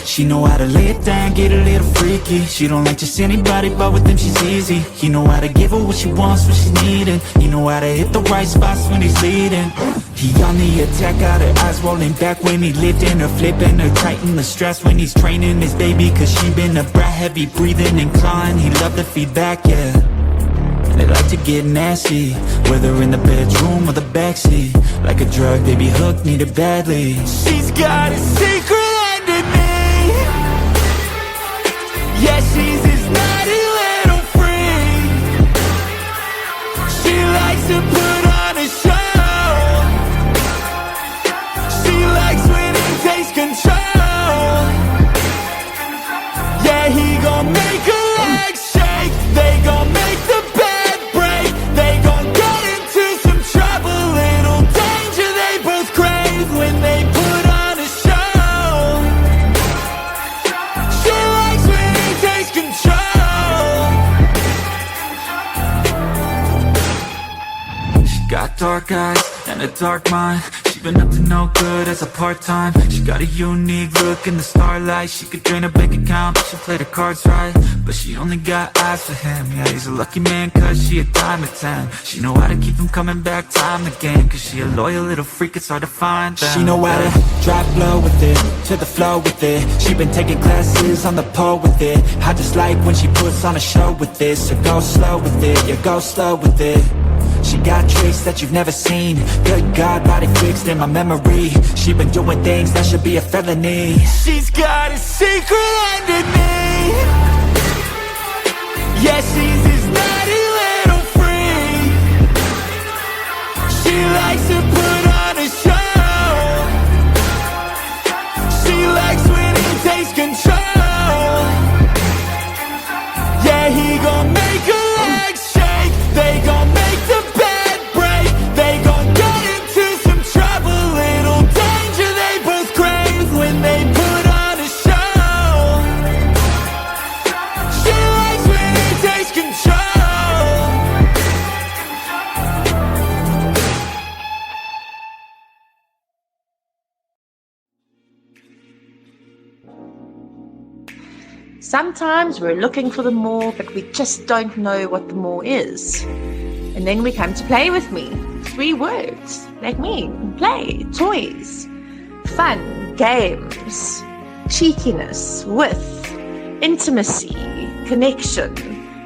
She know how to lay it down, get a little freaky. She don't like just anybody, but with them she's easy. He know how to give her what she wants, what she's needing. He know how to hit the right spots when he's leading. He on the attack, got her eyes rolling back when he lifting her, flipping her, tighten the straps when he's training his baby. Cause she been a brat, heavy breathing and clawing. He love the feedback, yeah. And they like to get nasty, whether in the bedroom or the backseat. Like a drug, they be hooked, need it badly. She's got a secret underneath. Yeah, she's his naughty little freak. She likes to put on a show. Control. Yeah, he gon' make a leg shake. They gon' make the bed break. They gon' get into some trouble. Little danger they both crave when they put on a show. She likes when he takes control. She got dark eyes and a dark mind. She been up to no good as a part-time. She got a unique look in the starlight. She could drain a bank account, but she played her cards right. But she only got eyes for him. Yeah, he's a lucky man cause she a dime at 10. She know how to keep him coming back time again. Cause she a loyal little freak, it's hard to find them. She know how to drop low with it, to the flow with it. She been taking classes on the pole with it. I just like when she puts on a show with this. So go slow with it, yeah, go slow with it. She got tricks that you've never seen. Good God, body fixed in my memory. She been doing things that should be a felony. She's got a secret underneath. Yeah, she's his naughty little freak. She likes to put on a show. She likes when he takes control. Yeah, he gon' make her legs shake. They gon' make the bed break. They gon' get into some trouble. Little danger they both crave when they put on a show. She likes when he takes control. Sometimes we're looking for the more, but we just don't know what the more is. And then we come to play with me. 3 words. Like me. Play. Toys. Fun. Games. Cheekiness. With. Intimacy. Connection.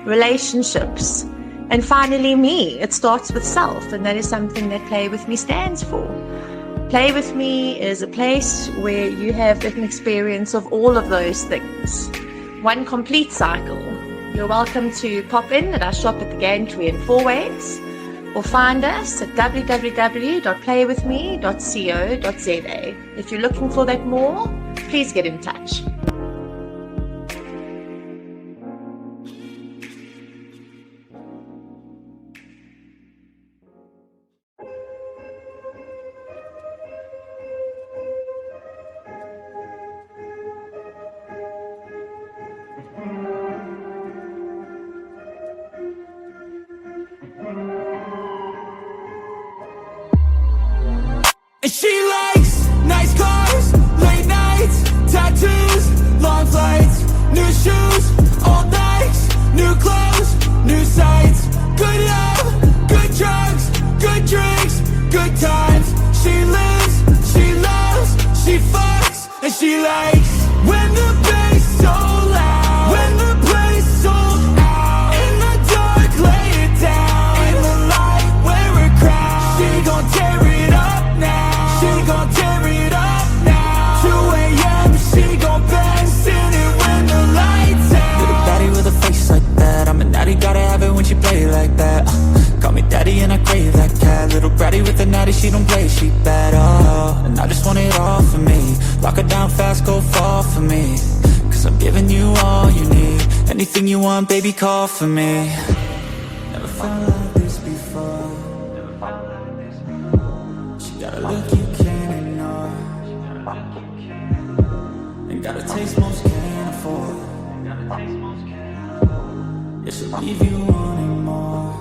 Relationships. And finally me. It starts with self, and that is something that Play With Me stands for. Play With Me is a place where you have an experience of all of those things. One complete cycle. You're welcome to pop in at our shop at the Gantry in Fourways, or find us at www.playwithme.co.za. If you're looking for that more, please get in touch. And she likes nice cars, late nights, tattoos, long flights, new shoes, old Nikes, new clothes, new sights. Good love, good drugs, good drinks, good times. She lives, she loves, she fucks, and she likes when the bass so loud, when the place sold out. In the dark, lay it down. In the light, wear a crown. She gon' tear it up now. She gon' tear it up now. 2 a.m. she gon' bang, sing it when the lights out. Little baddie with a face like that, I'm a natty, gotta have it when she play like that. Call me daddy and I crave that cat. Little bratty with a natty, she don't play, she bad, oh. And I just want it all for me. Lock her down fast, go fall for me. Cause I'm giving you all you need. Anything you want, baby, call for me. Never felt like this before. She got a look you can't ignore, and got a taste most can't afford. Yeah, she'll leave you wanting more.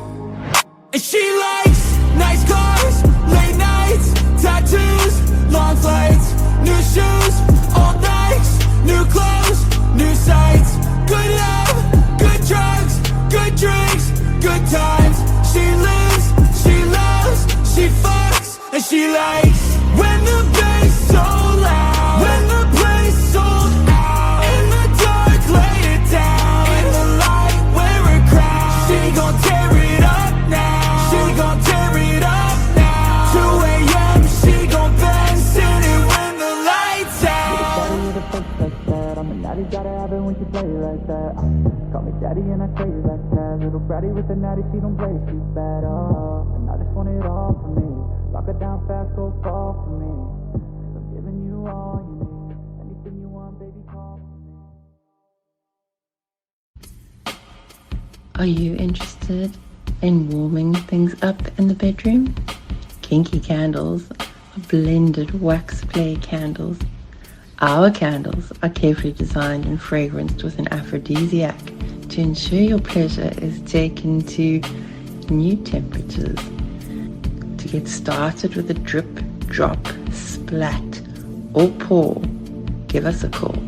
And she likes nice cars, late nights, tattoos, long flights, new shoes, old Nikes, new clothes, new sights. Good love, good drugs, good drinks, good times. She lives, she loves, she fucks, and she likes like that. Call me daddy and I tell you like that. Little bratty with the natty, she don't play, she's bad. And I just want it all for me. Lock her down fast, go fall for me. 'Cause I'm giving you all you need. Anything you want, baby, call for me. Are you interested in warming things up in the bedroom? Kinky candles are blended wax play candles. Our candles are carefully designed and fragranced with an aphrodisiac to ensure your pleasure is taken to new temperatures. To get started with a drip, drop, splat, or pour, give us a call.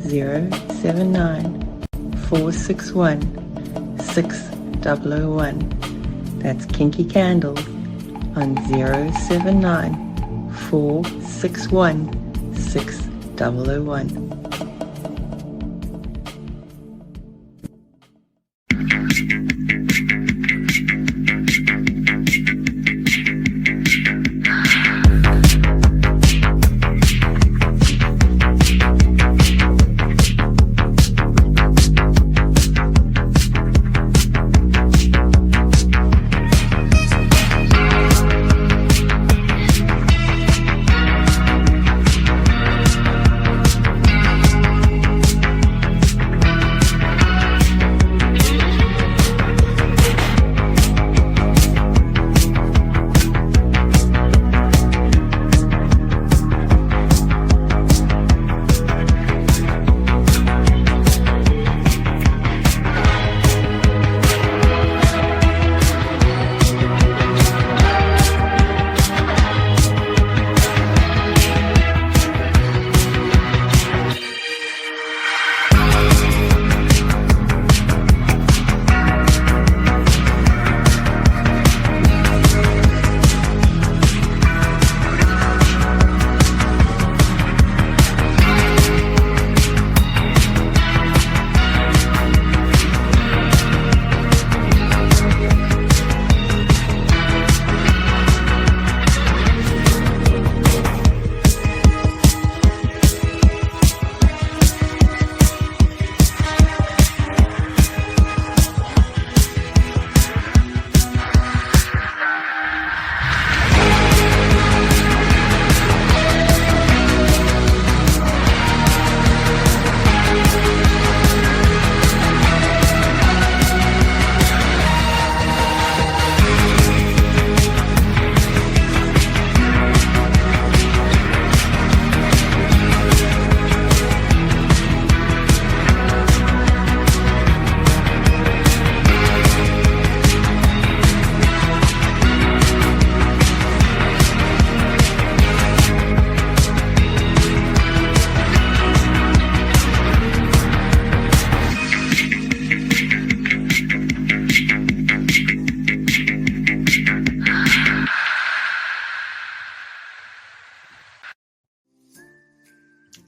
079 461 6001. That's Kinky Candles on 079 461 6001.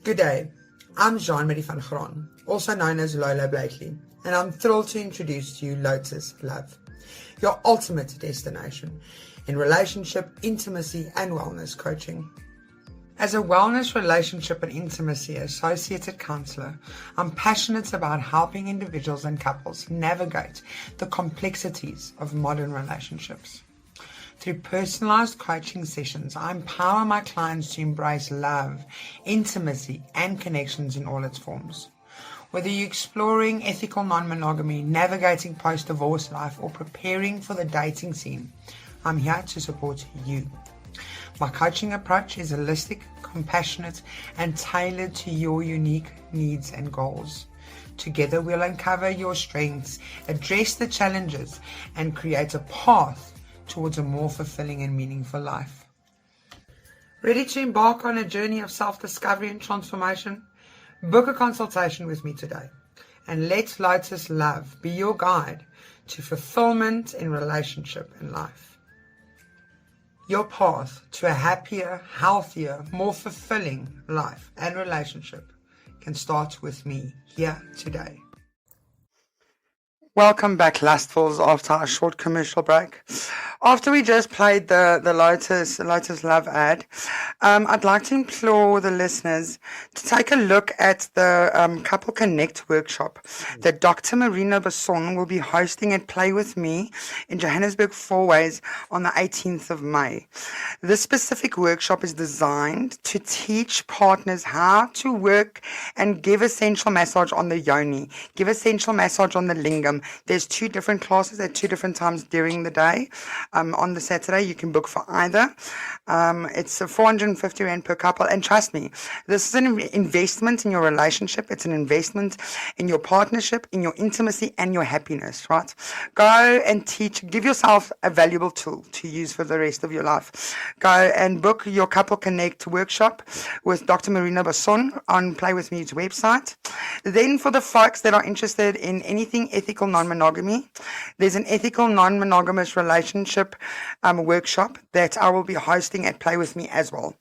Good day, I'm Jean-Marie van Graan, also known as Lola Blakely, and I'm thrilled to introduce to you Lotus Love, your ultimate destination in relationship, intimacy, and wellness coaching. As a wellness, relationship, and intimacy associated counselor, I'm passionate about helping individuals and couples navigate the complexities of modern relationships. Through personalized coaching sessions, I empower my clients to embrace love, intimacy, and connections in all its forms. Whether you're exploring ethical non-monogamy, navigating post-divorce life, or preparing for the dating scene, I'm here to support you. My coaching approach is holistic, compassionate, and tailored to your unique needs and goals. Together, we'll uncover your strengths, address the challenges, and create a path towards a more fulfilling and meaningful life. Ready to embark on a journey of self-discovery and transformation? Book a consultation with me today and let Lotus Love be your guide to fulfillment in relationship and life. Your path to a happier, healthier, more fulfilling life and relationship can start with me here today. Welcome back, Lustfuls, after our short commercial break. After we just played the Lotus Love ad, I'd like to implore the listeners to take a look at the Couple Connect workshop that Dr. Marina Basson will be hosting at Play With Me in Johannesburg Fourways on the 18th of May. This specific workshop is designed to teach partners how to work and give a sensual massage on the yoni, give a sensual massage on the lingam. There's 2 different classes at 2 different times during the day. On the Saturday, you can book for either. It's 450 Rand per couple. And trust me, this is an investment in your relationship. It's an investment in your partnership, in your intimacy, and your happiness, right? Go and teach. Give yourself a valuable tool to use for the rest of your life. Go and book your Couple Connect workshop with Dr. Marina Basson on Play With Me's website. Then for the folks that are interested in anything ethical non-monogamy, there's an ethical non-monogamous relationship workshop that I will be hosting at Play With Me as well.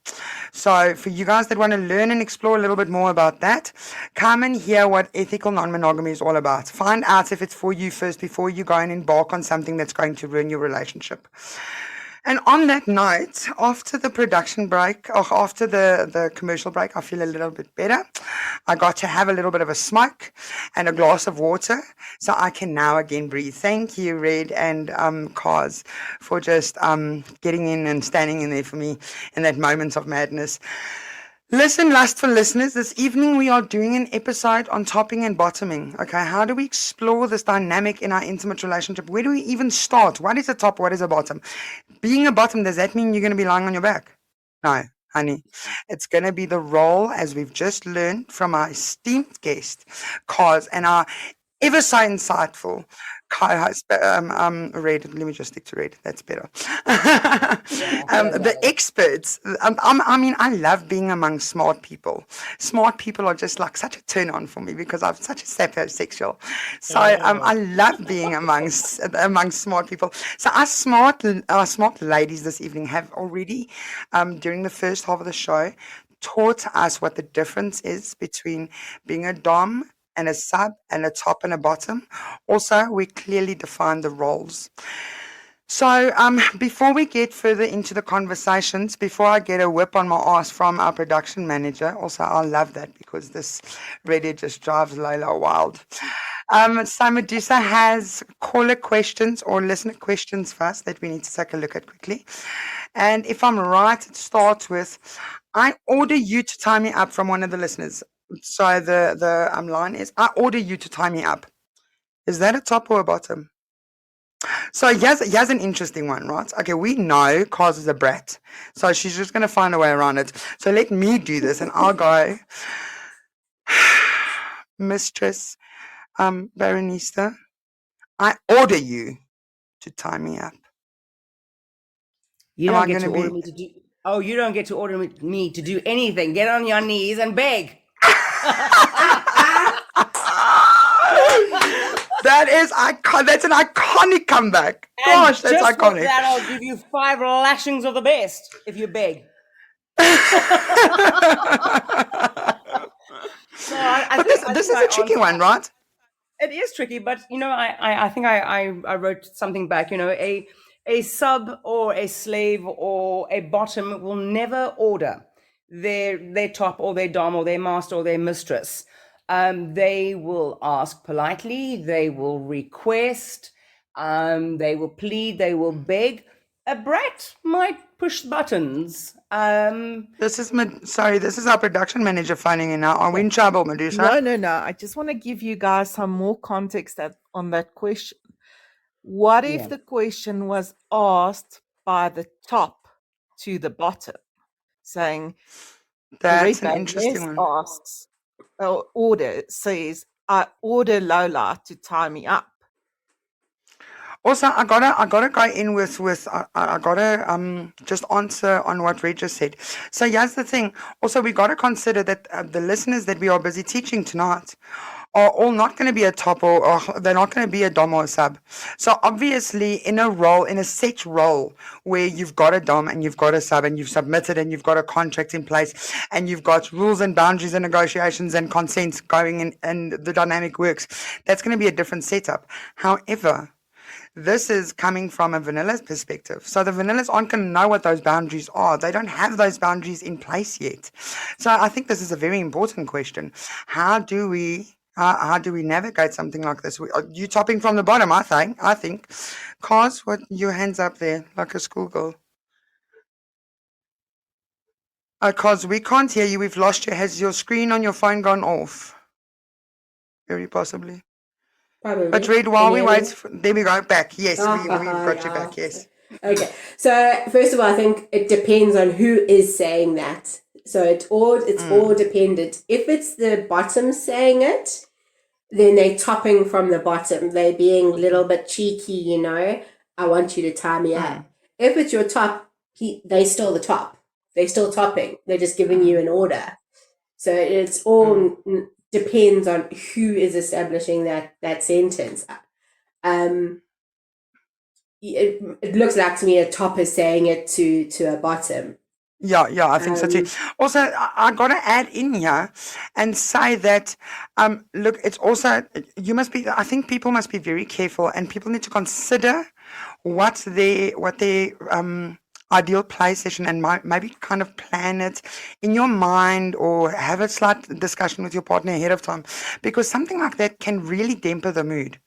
So for you guys that want to learn and explore a little bit more about that, come and hear what ethical non-monogamy is all about. Find out if it's for you first before you go and embark on something that's going to ruin your relationship. And on that note, after the production break, or after the commercial break, I feel a little bit better. I got to have a little bit of a smoke and a glass of water, so I can now again breathe. Thank you, Red and Carz, for just getting in and standing in there for me in that moment of madness. Listen, lustful listeners, this evening we are doing an episode on topping and bottoming. Okay, how do we explore this dynamic in our intimate relationship? Where do we even start? What is a top? What is a bottom? Being a bottom, does that mean you're going to be lying on your back? No, honey. It's going to be the role, as we've just learned from our esteemed guest, Carz, and our ever so insightful co-host, Red. Let me just stick to Red. That's better. The experts. I mean, I love being among smart people. Smart people are just like such a turn on for me because I'm such a sapiosexual. So I love being among smart people. So our smart ladies this evening have already, during the first half of the show, taught us what the difference is between being a dom and a sub and a top and a bottom. Also, we clearly define the roles. So before we get further into the conversations, before I get a whip on my ass from our production manager, also I love that because this really just drives Lola wild. So Medusa has caller questions or listener questions first that we need to take a look at quickly. And if I'm right, it starts with, I order you to tie me up, from one of the listeners. So the line is, I order you to tie me up. Is that a top or a bottom? So here's an interesting one, right? Okay, we know Carz is a brat, so she's just going to find a way around it. So let me do this, and I'll go, Mistress Baronista, I order you to tie me up. You don't get to order me to do. Oh, you don't get to order me to do anything. Get on your knees and beg. That is iconic. That's an iconic comeback. Gosh, that's just iconic. For that, I'll give you 5 lashings of the best if you beg. This is a tricky one, right? It is tricky, but you know, I think I wrote something back. You know, a sub or a slave or a bottom will never order their top or their dom or their master or their mistress. They will ask politely, they will request, they will plead, they will beg. A brat might push buttons. This is our production manager phoning in now. Are we in trouble, Medusa? No. I just want to give you guys some more context on that question. What if the question was asked by the top to the bottom, saying, that's an interesting one. Asks, says, I order Lola to tie me up. Also, I gotta go in with I gotta just answer on what Red just said. So here's the thing. Also, we gotta consider that the listeners that we are busy teaching tonight are all not going to be a top or they're not going to be a dom or a sub. So obviously in a set role where you've got a dom and you've got a sub and you've submitted and you've got a contract in place and you've got rules and boundaries and negotiations and consent going in and the dynamic works, that's going to be a different setup. However, this is coming from a vanilla perspective. So the vanillas aren't going to know what those boundaries are. They don't have those boundaries in place yet. So I think this is a very important question. How do we navigate something like this? You topping from the bottom, I think. Carz, what your hands up there like a schoolgirl? Carz, we can't hear you. We've lost you. Has your screen on your phone gone off? Very possibly. Probably. But Red, while we wait, there we go, back. Yes, we've got you back, yes. Okay, so first of all, I think it depends on who is saying that. So it's all dependent. If it's the bottom saying it, then they're topping from the bottom. They're being a little bit cheeky, I want you to tie me up. If it's your top, they still the top. They're still topping. They're just giving you an order. So it's all depends on who is establishing that sentence. It looks like to me a top is saying it to a bottom. Yeah, I think so too. Also, I got to add in here and say that, look, it's also, I think people must be very careful and people need to consider what their ideal play session and maybe kind of plan it in your mind or have a slight discussion with your partner ahead of time, because something like that can really damper the mood.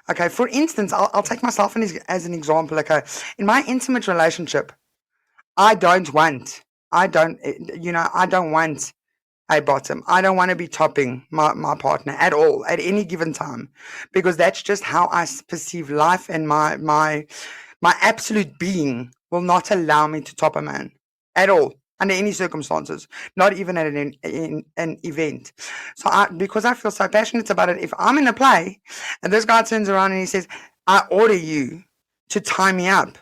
Okay, for instance, I'll take myself as an example. Okay, in my intimate relationship, I don't want a bottom. I don't want to be topping my partner at all at any given time, because that's just how I perceive life, and my absolute being will not allow me to top a man at all under any circumstances, not even at an event. So because I feel so passionate about it, if I'm in a play and this guy turns around and he says, I order you to tie me up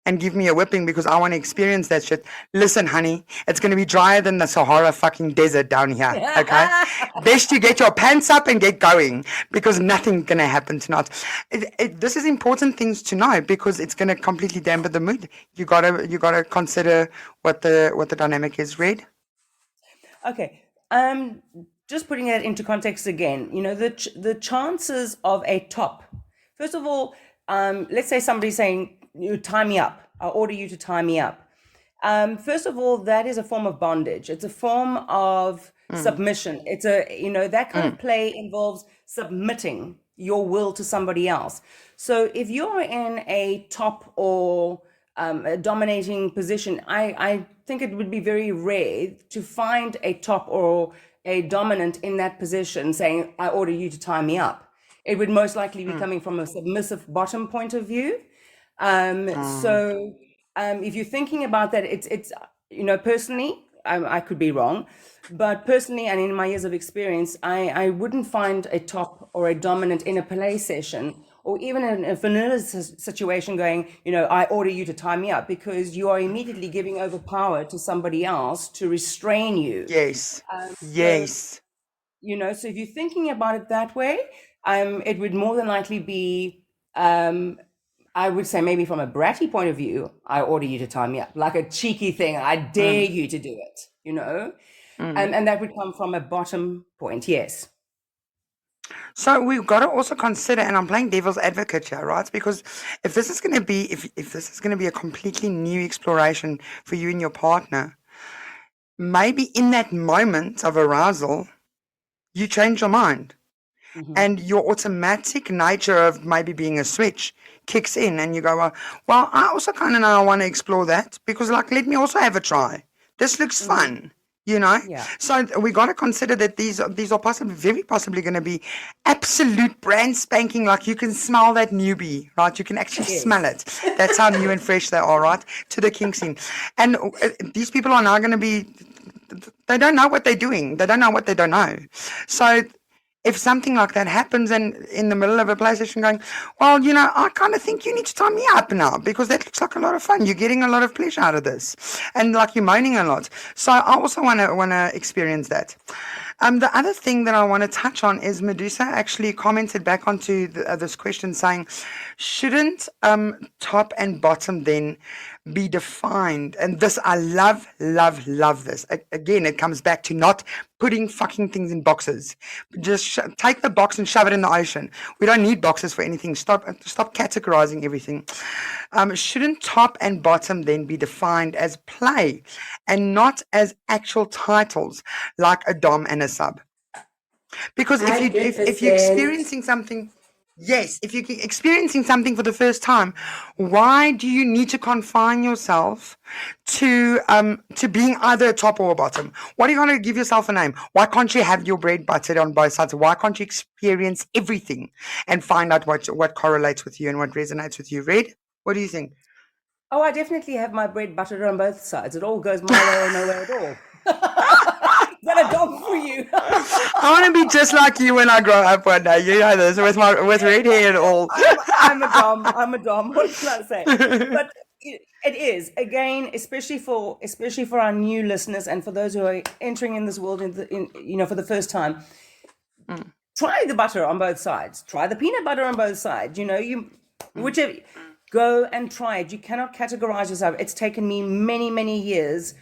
and give me a whipping because I want to experience that shit. Listen, honey, it's going to be drier than the Sahara fucking desert down here, okay? Best you get your pants up and get going, because nothing's going to happen tonight. This is important things to know, because it's going to completely dampen the mood. You gotta consider what the dynamic is, Red. Okay. Just putting it into context again, the chances of a top. First of all, let's say somebody's saying, you tie me up. I order you to tie me up. First of all, that is a form of bondage. It's a form of submission. It's that kind of play involves submitting your will to somebody else. So if you're in a top or a dominating position, I think it would be very rare to find a top or a dominant in that position saying, I order you to tie me up. It would most likely be coming from a submissive bottom point of view. So if you're thinking about that, it's personally, I could be wrong, but personally, and in my years of experience, I wouldn't find a top or a dominant in a play session, or even in a vanilla situation going, I order you to tie me up, because you are immediately giving over power to somebody else to restrain you. Yes. So if you're thinking about it that way, it would more than likely be, I would say maybe from a bratty point of view, I order you to tie me up, like a cheeky thing. I dare you to do it, and that would come from a bottom point. Yes. So we've got to also consider, and I'm playing devil's advocate here, right? Because if this is going to be, if this is going to be a completely new exploration for you and your partner, maybe in that moment of arousal, you change your mind. And your automatic nature of maybe being a switch kicks in, and you go, well, I also kind of know I want to explore that, because let me also have a try. This looks fun, Yeah. So we got to consider that these are very possibly going to be absolute brand spanking. Like, you can smell that newbie, right? You can actually smell it. That's how new and fresh they are, right? To the kink scene. And these people are now going to be, they don't know what they're doing. They don't know what they don't know. So if something like that happens and in the middle of a play session going, well, I kind of think you need to tie me up now because that looks like a lot of fun. You're getting a lot of pleasure out of this. And like you're moaning a lot. So I also want to experience that. The other thing that I want to touch on is Medusa actually commented back onto this question saying, shouldn't top and bottom then be defined? And this, I love this. Again, it comes back to not putting fucking things in boxes. Just take the box and shove it in the ocean. We don't need boxes for anything. Stop categorizing everything. Shouldn't top and bottom then be defined as play and not as actual titles like a dom and a sub? Because if you're experiencing something, yes, if you're experiencing something for the first time, why do you need to confine yourself to being either a top or a bottom? What are you going to give yourself a name? Why can't you have your bread buttered on both sides? Why can't you experience everything and find out what correlates with you and what resonates with you? Red, what do you think? Oh, I definitely have my bread buttered on both sides. It all goes my way or no way at all. Is that a dom for you? I want to be just like you when I grow up one day. You know this, with red hair and all. I'm a dom. What can I say? But it is, again, especially for our new listeners and for those who are entering in this world for the first time. Try the butter on both sides. Try the peanut butter on both sides. Whichever. Go and try it. You cannot categorize yourself. It's taken me many, many years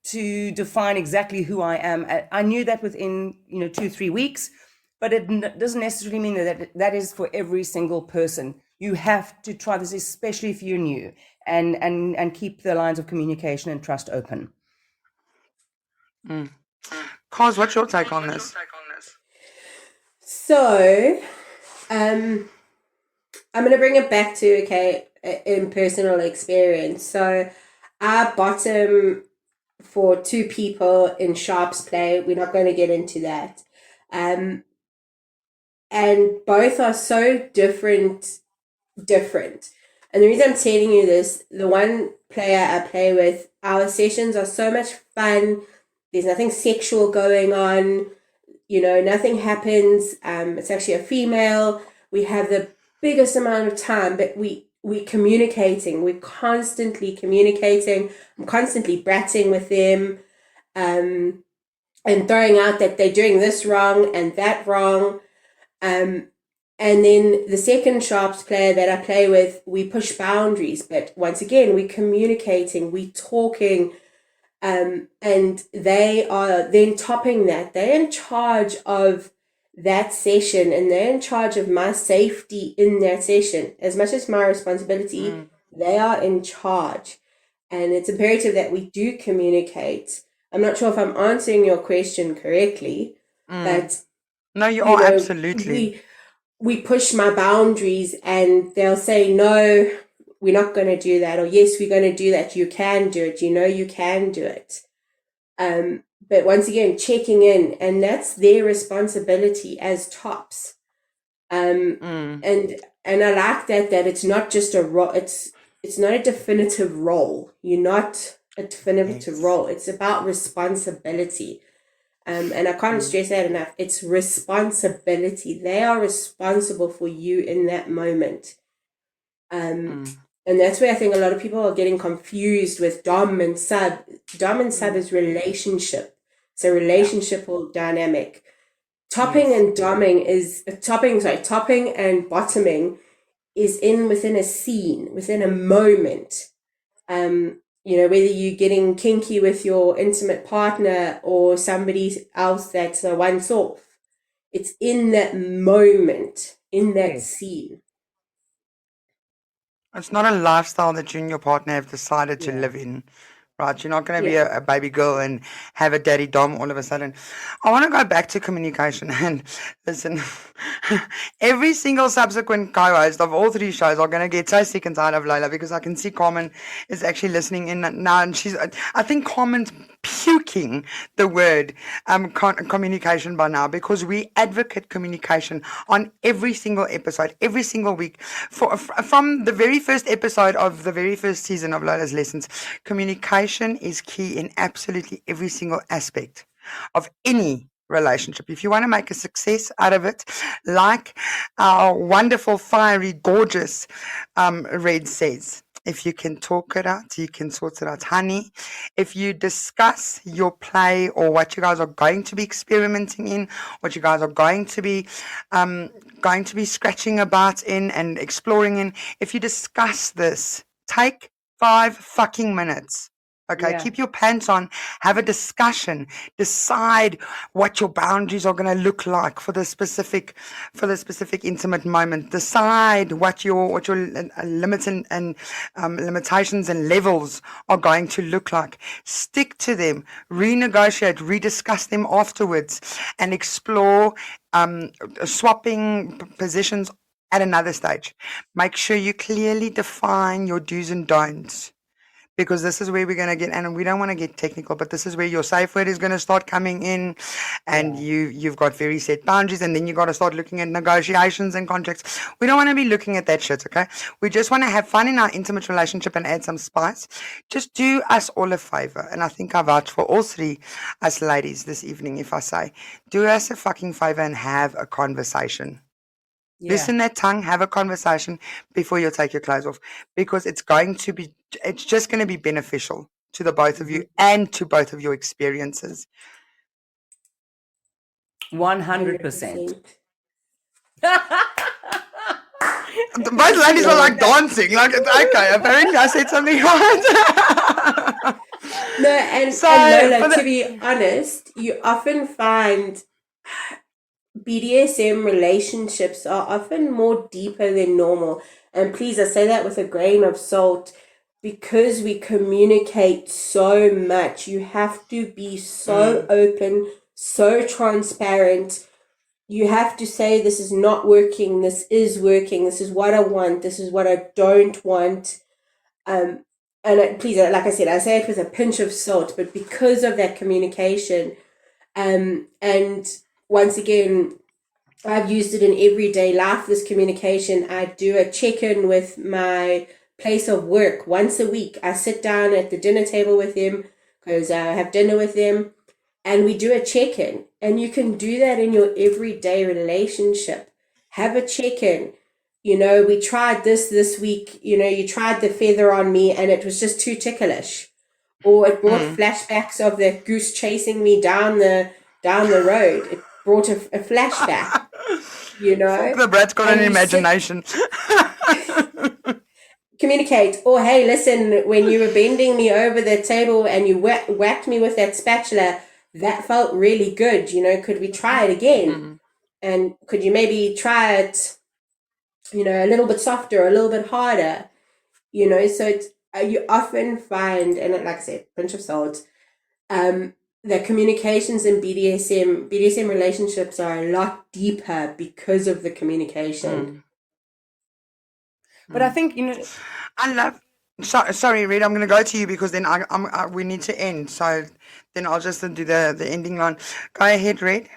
to define exactly who I am. I knew that within 2-3 weeks, but it doesn't necessarily mean that is for every single person. You have to try this, especially if you're new, and keep the lines of communication and trust open. Carz, what's your take on this? So, I'm going to bring it back to, in personal experience. So our bottom for 2 people in sharps play, we're not going to get into that. And both are so different. And the reason I'm telling you this, the one player I play with, our sessions are so much fun. There's nothing sexual going on. Nothing happens. It's actually a female. We have the biggest amount of time, but we're communicating. We're constantly communicating. I'm constantly bratting with them, and throwing out that they're doing this wrong and that wrong. And then the second sharps player that I play with, we push boundaries. But once again, we're communicating, we're talking, and they are then topping that. They're in charge of that session, and they're in charge of my safety in that session. As much as my responsibility, they are in charge. And it's imperative that we do communicate. I'm not sure if I'm answering your question correctly, but no, you are absolutely. We push my boundaries, and they'll say, no, we're not going to do that, or yes, we're going to do that. You can do it. You can do it. But once again, checking in, and that's their responsibility as tops. And I like that it's not just a role. It's not a definitive role. You're not a definitive role. It's about responsibility. And I can't stress that enough. It's responsibility. They are responsible for you in that moment. And that's where I think a lot of people are getting confused with dom and sub. Dom and sub is relationship. It's a relationship dynamic. Topping and bottoming is within a scene, within a moment. Whether you're getting kinky with your intimate partner or somebody else that's a once off, it's in that moment, in that scene. It's not a lifestyle that you and your partner have decided to live in. Right, you're not going to be a baby girl and have a daddy dom all of a sudden. I want to go back to communication and listen. Every single subsequent co-host of all 3 shows are going to get so sick and tired of Lola, because I can see Carmen is actually listening in now, and I think Carmen's puking the word communication by now, because we advocate communication on every single episode, every single week. From the very first episode of the very first season of Lola's Lessons, communication is key in absolutely every single aspect of any relationship. If you want to make a success out of it, like our wonderful, fiery, gorgeous Red says, if you can talk it out, you can sort it out, honey. If you discuss your play or what you guys are going to be experimenting in, what you guys are going to be scratching about in and exploring in, if you discuss this, take 5 fucking minutes. Okay, Yeah. keep your pants on, have a discussion, decide what your boundaries are going to look like for the specific intimate moment. Decide what your limits and limitations and levels are going to look like. Stick to them, renegotiate, rediscuss them afterwards, and explore swapping positions at another stage. Make sure you clearly define your do's and don'ts. Because this is where we're going to get, and we don't want to get technical, but this is where your safe word is going to start coming in, and you've got very set boundaries, and then you got to start looking at negotiations and contracts. We don't want to be looking at that shit, okay? We just want to have fun in our intimate relationship and add some spice. Just do us all a favor, and I think I vouch for all 3 us ladies this evening if I say, do us a fucking favor and have a conversation. Yeah. Loosen that tongue, have a conversation before you take your clothes off, because it's just going to be beneficial to the both of you and to both of your experiences. 100%. Both ladies were like dancing, like it's okay. Apparently, I said something right. No, and Lola, to be honest, you often find BDSM relationships are often more deeper than normal. And please, I say that with a grain of salt, because we communicate so much. You have to be so open, so transparent. You have to say, this is not working, this is working, this is what I want, this is what I don't want. Please, like I said, I say it with a pinch of salt, but because of that communication, and once again, I've used it in everyday life, this communication. I do a check-in with my place of work once a week. I sit down at the dinner table with them, because I have dinner with them, and we do a check-in. And you can do that in your everyday relationship. Have a check-in. You know, we tried this week. You know, you tried the feather on me and it was just too ticklish. Or it brought flashbacks of the goose chasing me down the road. It brought a flashback, you know. The brat's got an imagination. Communicate. Or, hey, listen, when you were bending me over the table and you whacked me with that spatula, that felt really good. You know, could we try it again? And could you maybe try it, you know, a little bit softer, a little bit harder? You know, so it's, you often find, and like I said, pinch of salt, that communications in BDSM relationships are a lot deeper because of the communication. But I think, you know, I love. Sorry, Red. I'm going to go to you because then we need to end. So then I'll just do the ending line. Go ahead, Red.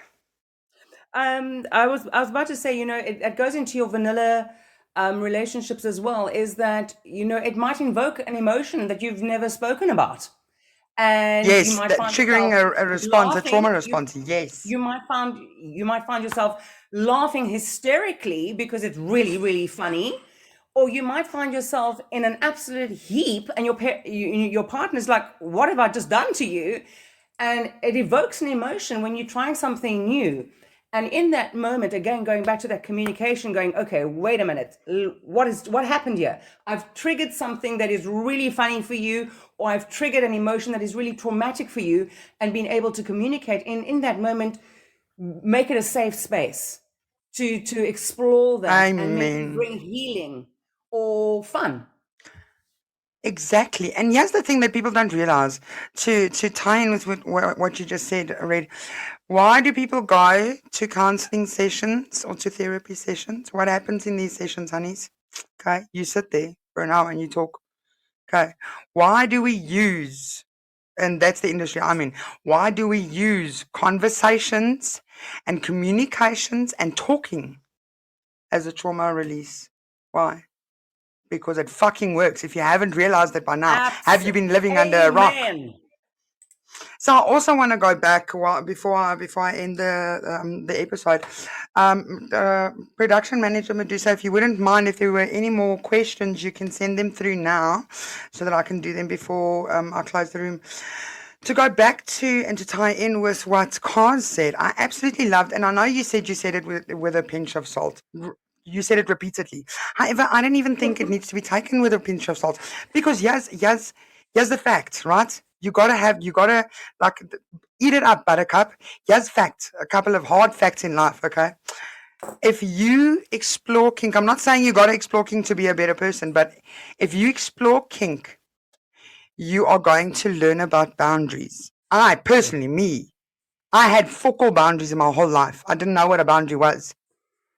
I was about to say, you know, it goes into your vanilla relationships as well. Is that, you know, it might invoke an emotion that you've never spoken about, and yes, you might find triggering a response, laughing, a trauma response. Yes, you might find yourself laughing hysterically because it's really, really funny. Or you might find yourself in an absolute heap, and your partner's like, "What have I just done to you?" And it evokes an emotion when you're trying something new. And in that moment, again, going back to that communication, going, "Okay, wait a minute, what happened here? I've triggered something that is really funny for you, or I've triggered an emotion that is really traumatic for you," and being able to communicate in that moment, make it a safe space to explore that and maybe bring healing or fun. Exactly. And here's the thing that people don't realize, to tie in with what you just said, Red. Why do people go to counseling sessions or to therapy sessions? What happens in these sessions, honeys? Okay, you sit there for an hour and you talk. Okay, why do we use, and that's the industry I'm in, why do we use conversations and communications and talking as a trauma release? Why? Because it fucking works. If you haven't realized it by now, have you been living under a rock? So I also want to go back before I end the episode. Production manager Medusa, if you wouldn't mind, if there were any more questions, you can send them through now, so that I can do them before I close the room. To go back to and to tie in with what Carz said, I absolutely loved, and I know you said it with a pinch of salt. You said it repeatedly. However, I don't even think it needs to be taken with a pinch of salt, because here's the fact, right? You gotta like eat it up, Buttercup. Here's fact, a couple of hard facts in life, okay? If you explore kink, I'm not saying you gotta explore kink to be a better person, but if you explore kink, you are going to learn about boundaries. I personally, I had fuck all boundaries in my whole life. I didn't know what a boundary was.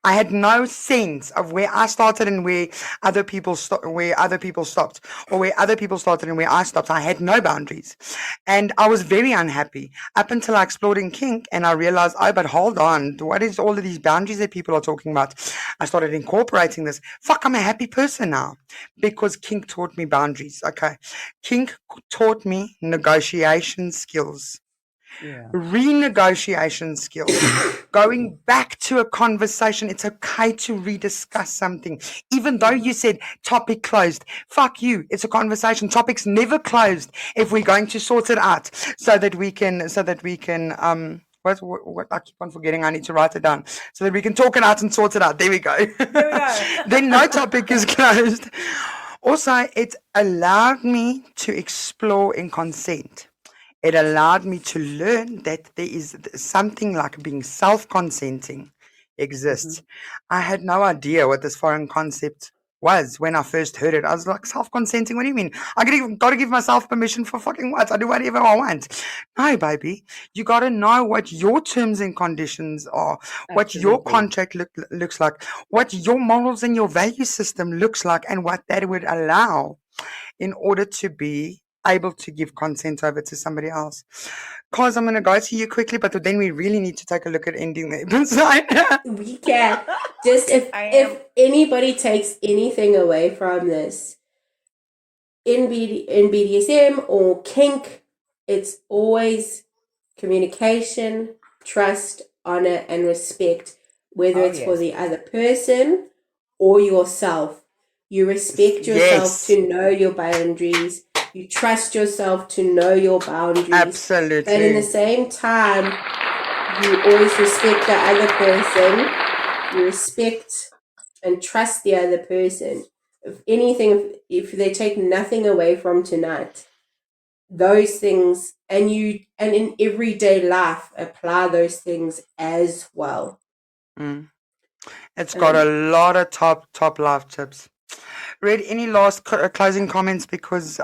I had no sense of where I started and where other people stopped, or where other people started and where I stopped. I had no boundaries, and I was very unhappy up until I explored in kink, and I realized, oh, but hold on, what is all of these boundaries that people are talking about? I started incorporating this. Fuck, I'm a happy person now because kink taught me boundaries. Okay, kink taught me negotiation skills. Renegotiation skills. Going back to a conversation. It's okay to rediscuss something, even though you said topic closed. Fuck you. It's a conversation. Topic's never closed if we're going to sort it out, so that we can what I keep on forgetting, I need to write it down, so that we can talk it out and sort it out. There we go. Then no topic is closed. Also, it allowed me to explore in consent. It allowed me to learn that there is something like being self-consenting exists. I had no idea what this foreign concept was when I first heard it. I was like, self-consenting? What do you mean? I got to give myself permission for fucking what? I do whatever I want. No, baby. You got to know what your terms and conditions are, what your contract looks like, what your morals and your value system looks like, and what that would allow in order to be able to give consent over to somebody else. Carz, I'm going to go to you quickly, but then we really need to take a look at ending the episode. We can. Just if anybody takes anything away from this, in BDSM or kink, it's always communication, trust, honor, and respect, whether it's for the other person or yourself. You respect yourself to know your boundaries. You trust yourself to know your boundaries. Absolutely. But in the same time, you always respect the other person. You respect and trust the other person. If anything, if they take nothing away from tonight, those things, and in everyday life, apply those things as well. It's got a lot of top life tips. Red, any last closing comments, because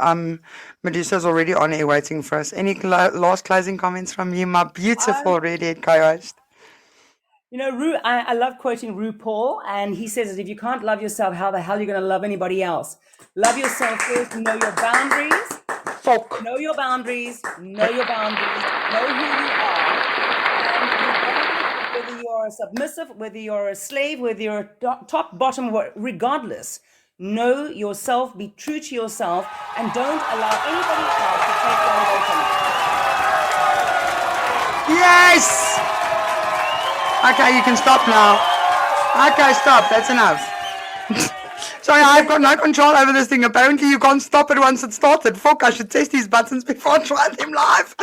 Medusa's already on air waiting for us. Any last closing comments from you, my beautiful redhead co-host? You know, I love quoting RuPaul, and he says that if you can't love yourself, how the hell are you going to love anybody else? Love yourself first, know your boundaries. Fuck. Know your boundaries, know who you are. And whether you're a submissive, whether you're a slave, whether you're top, bottom, regardless, know yourself, be true to yourself, and don't allow anybody else to take that away from you. Yes! Okay, you can stop now. Okay, stop. That's enough. Sorry, I've got no control over this thing. Apparently, you can't stop it once it started. Fuck, I should test these buttons before I try them live.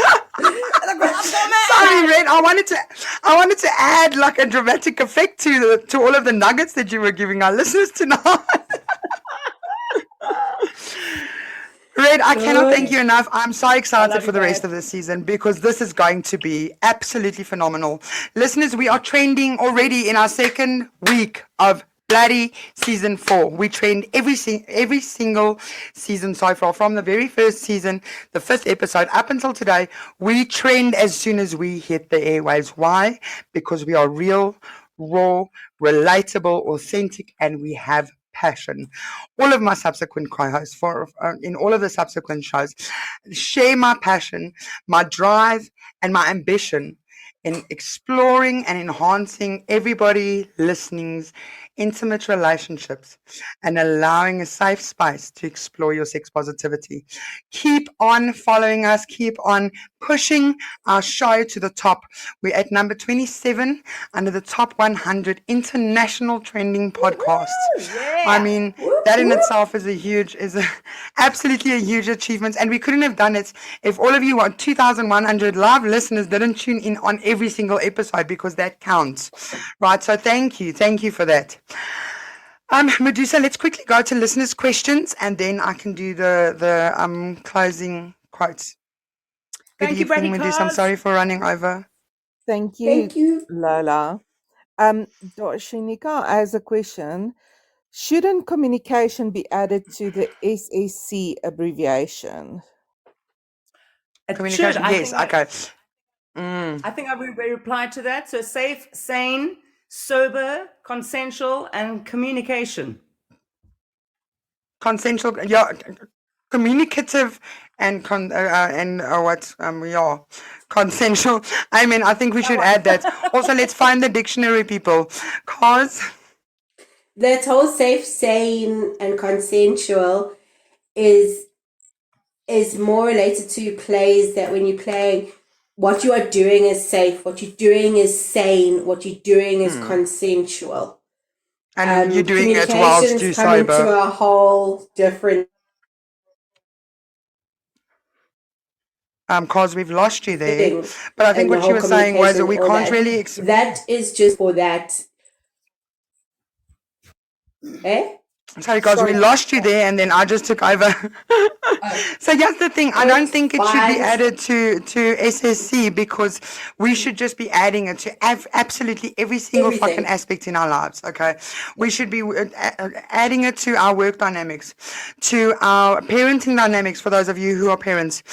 Sorry, Red. I wanted to add like a dramatic effect to all of the nuggets that you were giving our listeners tonight. Red, I cannot thank you enough. I'm so excited for the rest of the season, because this is going to be absolutely phenomenal. Listeners, we are trending already in our second week of Bratty Season 4. We trend every single season so far. From the very first season, the 5th episode, up until today, we trend as soon as we hit the airwaves. Why? Because we are real, raw, relatable, authentic, and we have passion. All of my subsequent co-hosts in all of the subsequent shows share my passion, my drive, and my ambition in exploring and enhancing everybody listening's intimate relationships, and allowing a safe space to explore your sex positivity. Keep on following us, keep on pushing our show to the top. We're at number 27 under the top 100 international trending podcasts. I mean, that in itself is absolutely a huge achievement, and we couldn't have done it if all of you, 2,100 live listeners, didn't tune in on every single episode, because that counts, right? So thank you for that. Medusa, let's quickly go to listeners' questions, and then I can do the closing quotes. Good Thank you, evening, Bratty Medusa. I'm Carz. sorry for running over. Thank you, Thank you. Lola. Shinika has a question. Shouldn't communication be added to the SSC abbreviation? It should. Communication, yes, okay. I think I will reply to that. So safe, sane, sober, consensual, and communication. Consensual, yeah, communicative and consensual. I mean, I think we should add that. Also, let's find the dictionary, people. Cause That whole safe, sane, and consensual is more related to plays, that when you're playing, what you are doing is safe, what you're doing is sane, what you're doing is consensual. and you're doing it whilst you're Communication's coming sober. to a whole different Cause we've lost you there. thing. But I think And the what you whole were saying was that we communication, all can't that. really. That is just for that. Eh? Sorry, guys, we lost you there, and then I just took over. So here's the thing. I don't think it should be Fine. added to SSC, because we should just be adding it to absolutely every single fucking Everything. aspect in our lives, okay? We should be adding it to our work dynamics, to our parenting dynamics, for those of you who are parents,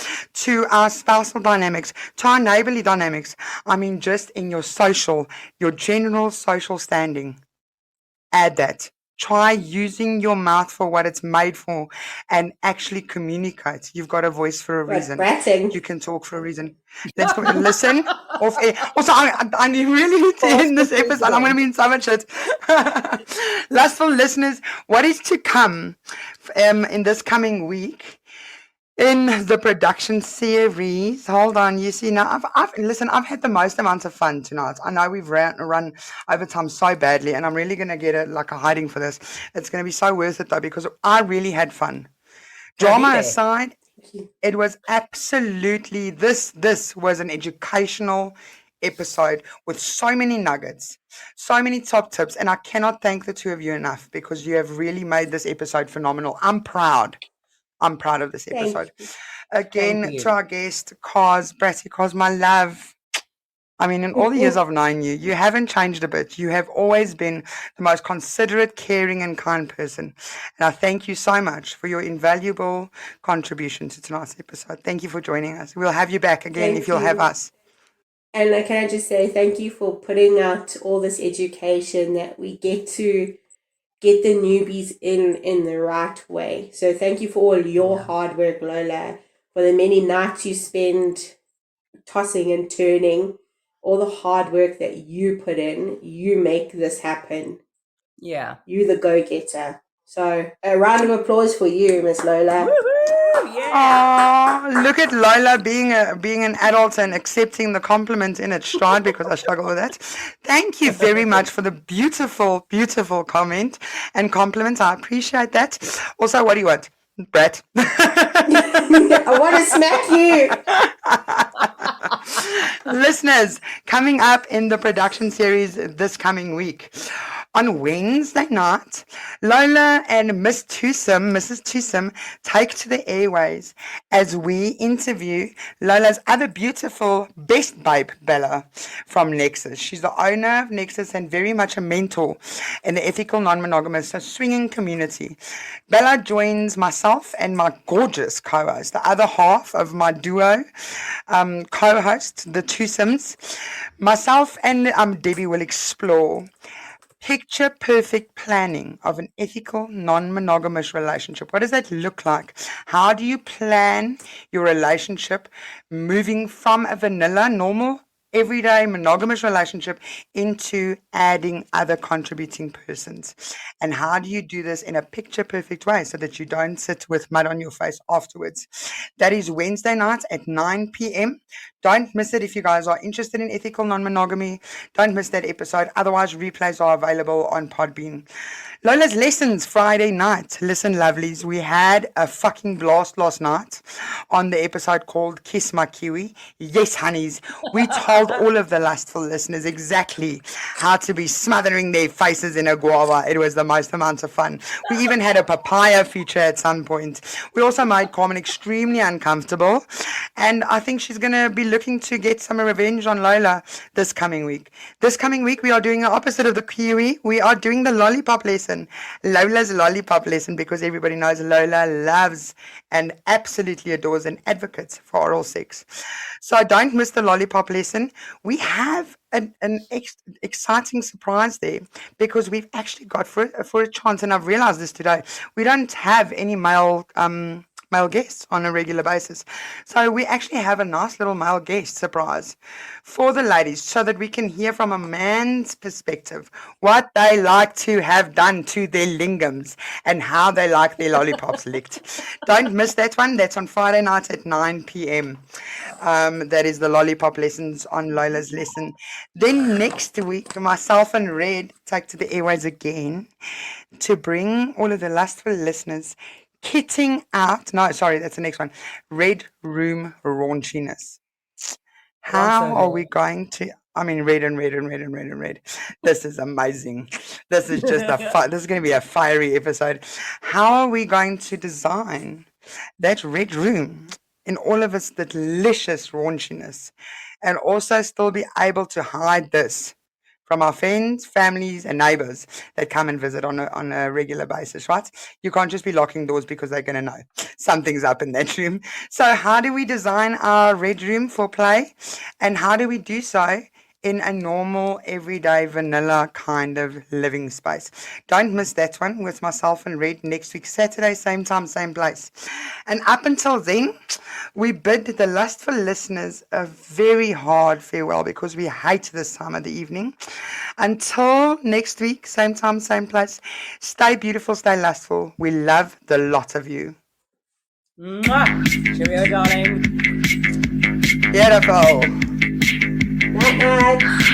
to our spousal dynamics, to our neighborly dynamics. I mean, just in your general social standing. Add that. Try using your mouth for what it's made for and actually communicate. You've got a voice for a reason. Bratting. You can talk for a reason. Let's go and listen off air. Also, I really need to end this episode. I'm going to be in so much shit. Lustful listeners, what is to come in this coming week? In the production series, hold on. You see, now I've had the most amount of fun tonight. I know we've run over time so badly, and I'm really gonna get a hiding for this. It's gonna be so worth it though, because I really had fun. Drama aside, it was absolutely this was an educational episode with so many nuggets, so many top tips, and I cannot thank the two of you enough, because you have really made this episode phenomenal. I'm proud of this episode. Again, to our guest, Bratty Carz, my love. I mean, in all the years I've known you, you haven't changed a bit. You have always been the most considerate, caring, and kind person. And I thank you so much for your invaluable contribution to tonight's episode. Thank you for joining us. We'll have you back again if you'll have us. And can I just say thank you for putting out all this education, that we get to get the newbies in the right way. So thank you for all your hard work, Lola, for the many nights you spend tossing and turning, all the hard work that you put in. You make this happen. Yeah. You the go-getter. So a round of applause for you, Miss Lola. Oh, look at Lola being an adult and accepting the compliment in its stride, because I struggle with that. Thank you very much for the beautiful, beautiful comment and compliment. I appreciate that. Also, what do you want, Brat? I want to smack you. Listeners, coming up in the production series this coming week. On Wednesday night, Lola and Mrs. Twosome take to the airways as we interview Lola's other beautiful best babe, Bella, from Nexus. She's the owner of Nexus and very much a mentor in the ethical non-monogamous swinging community. Bella joins myself and my gorgeous co-host, the other half of my duo co-host, the Twosomes. Myself and Debbie will explore picture perfect planning of an ethical, non-monogamous relationship. What does that look like? How do you plan your relationship moving from a vanilla, normal everyday monogamous relationship into adding other contributing persons. And how do you do this in a picture perfect way so that you don't sit with mud on your face afterwards? That is Wednesday night at 9 p.m. Don't miss it if you guys are interested in ethical non-monogamy. Don't miss that episode. Otherwise, replays are available on Podbean. Lola's Lessons Friday night. Listen, lovelies, we had a fucking blast last night on the episode called Kiss My Kiwi. Yes, honeys, we told all of the lustful listeners exactly how to be smothering their faces in a guava. It was the most amount of fun. We even had a papaya feature at some point. We also made Carmen extremely uncomfortable, and I think she's going to be looking to get some revenge on Lola this coming week. This coming week, we are doing the opposite of the kiwi. We are doing the lollipop lesson. Lola's lollipop lesson, because everybody knows Lola loves and absolutely adores and advocates for oral sex. So don't miss the lollipop lesson. We have an exciting surprise there, because we've actually got for a chance, and I've realized this today, we don't have any male guests on a regular basis. So we actually have a nice little male guest surprise for the ladies, so that we can hear from a man's perspective what they like to have done to their lingams and how they like their lollipops licked. Don't miss that one. That's on Friday night at 9 p.m. That is the lollipop lessons on Lola's lesson. Then next week, myself and Red take to the airways again to bring all of the lustful listeners kitting out. No, sorry, that's the next one. Red Room Raunchiness. How are we going to? I mean, red. This is amazing. This is just this is going to be a fiery episode. How are we going to design that red room in all of its delicious raunchiness, and also still be able to hide this from our friends, families, and neighbors that come and visit on a regular basis, right? You can't just be locking doors because they're going to know something's up in that room. So how do we design our red room for play? And how do we do so in a normal, everyday, vanilla kind of living space? Don't miss that one with myself and Red next week, Saturday, same time, same place. And up until then, we bid the lustful listeners a very hard farewell, because we hate this time of the evening. Until next week, same time, same place, stay beautiful, stay lustful. We love the lot of you. Mwah! Cheerio, darling. Beautiful. Night, night.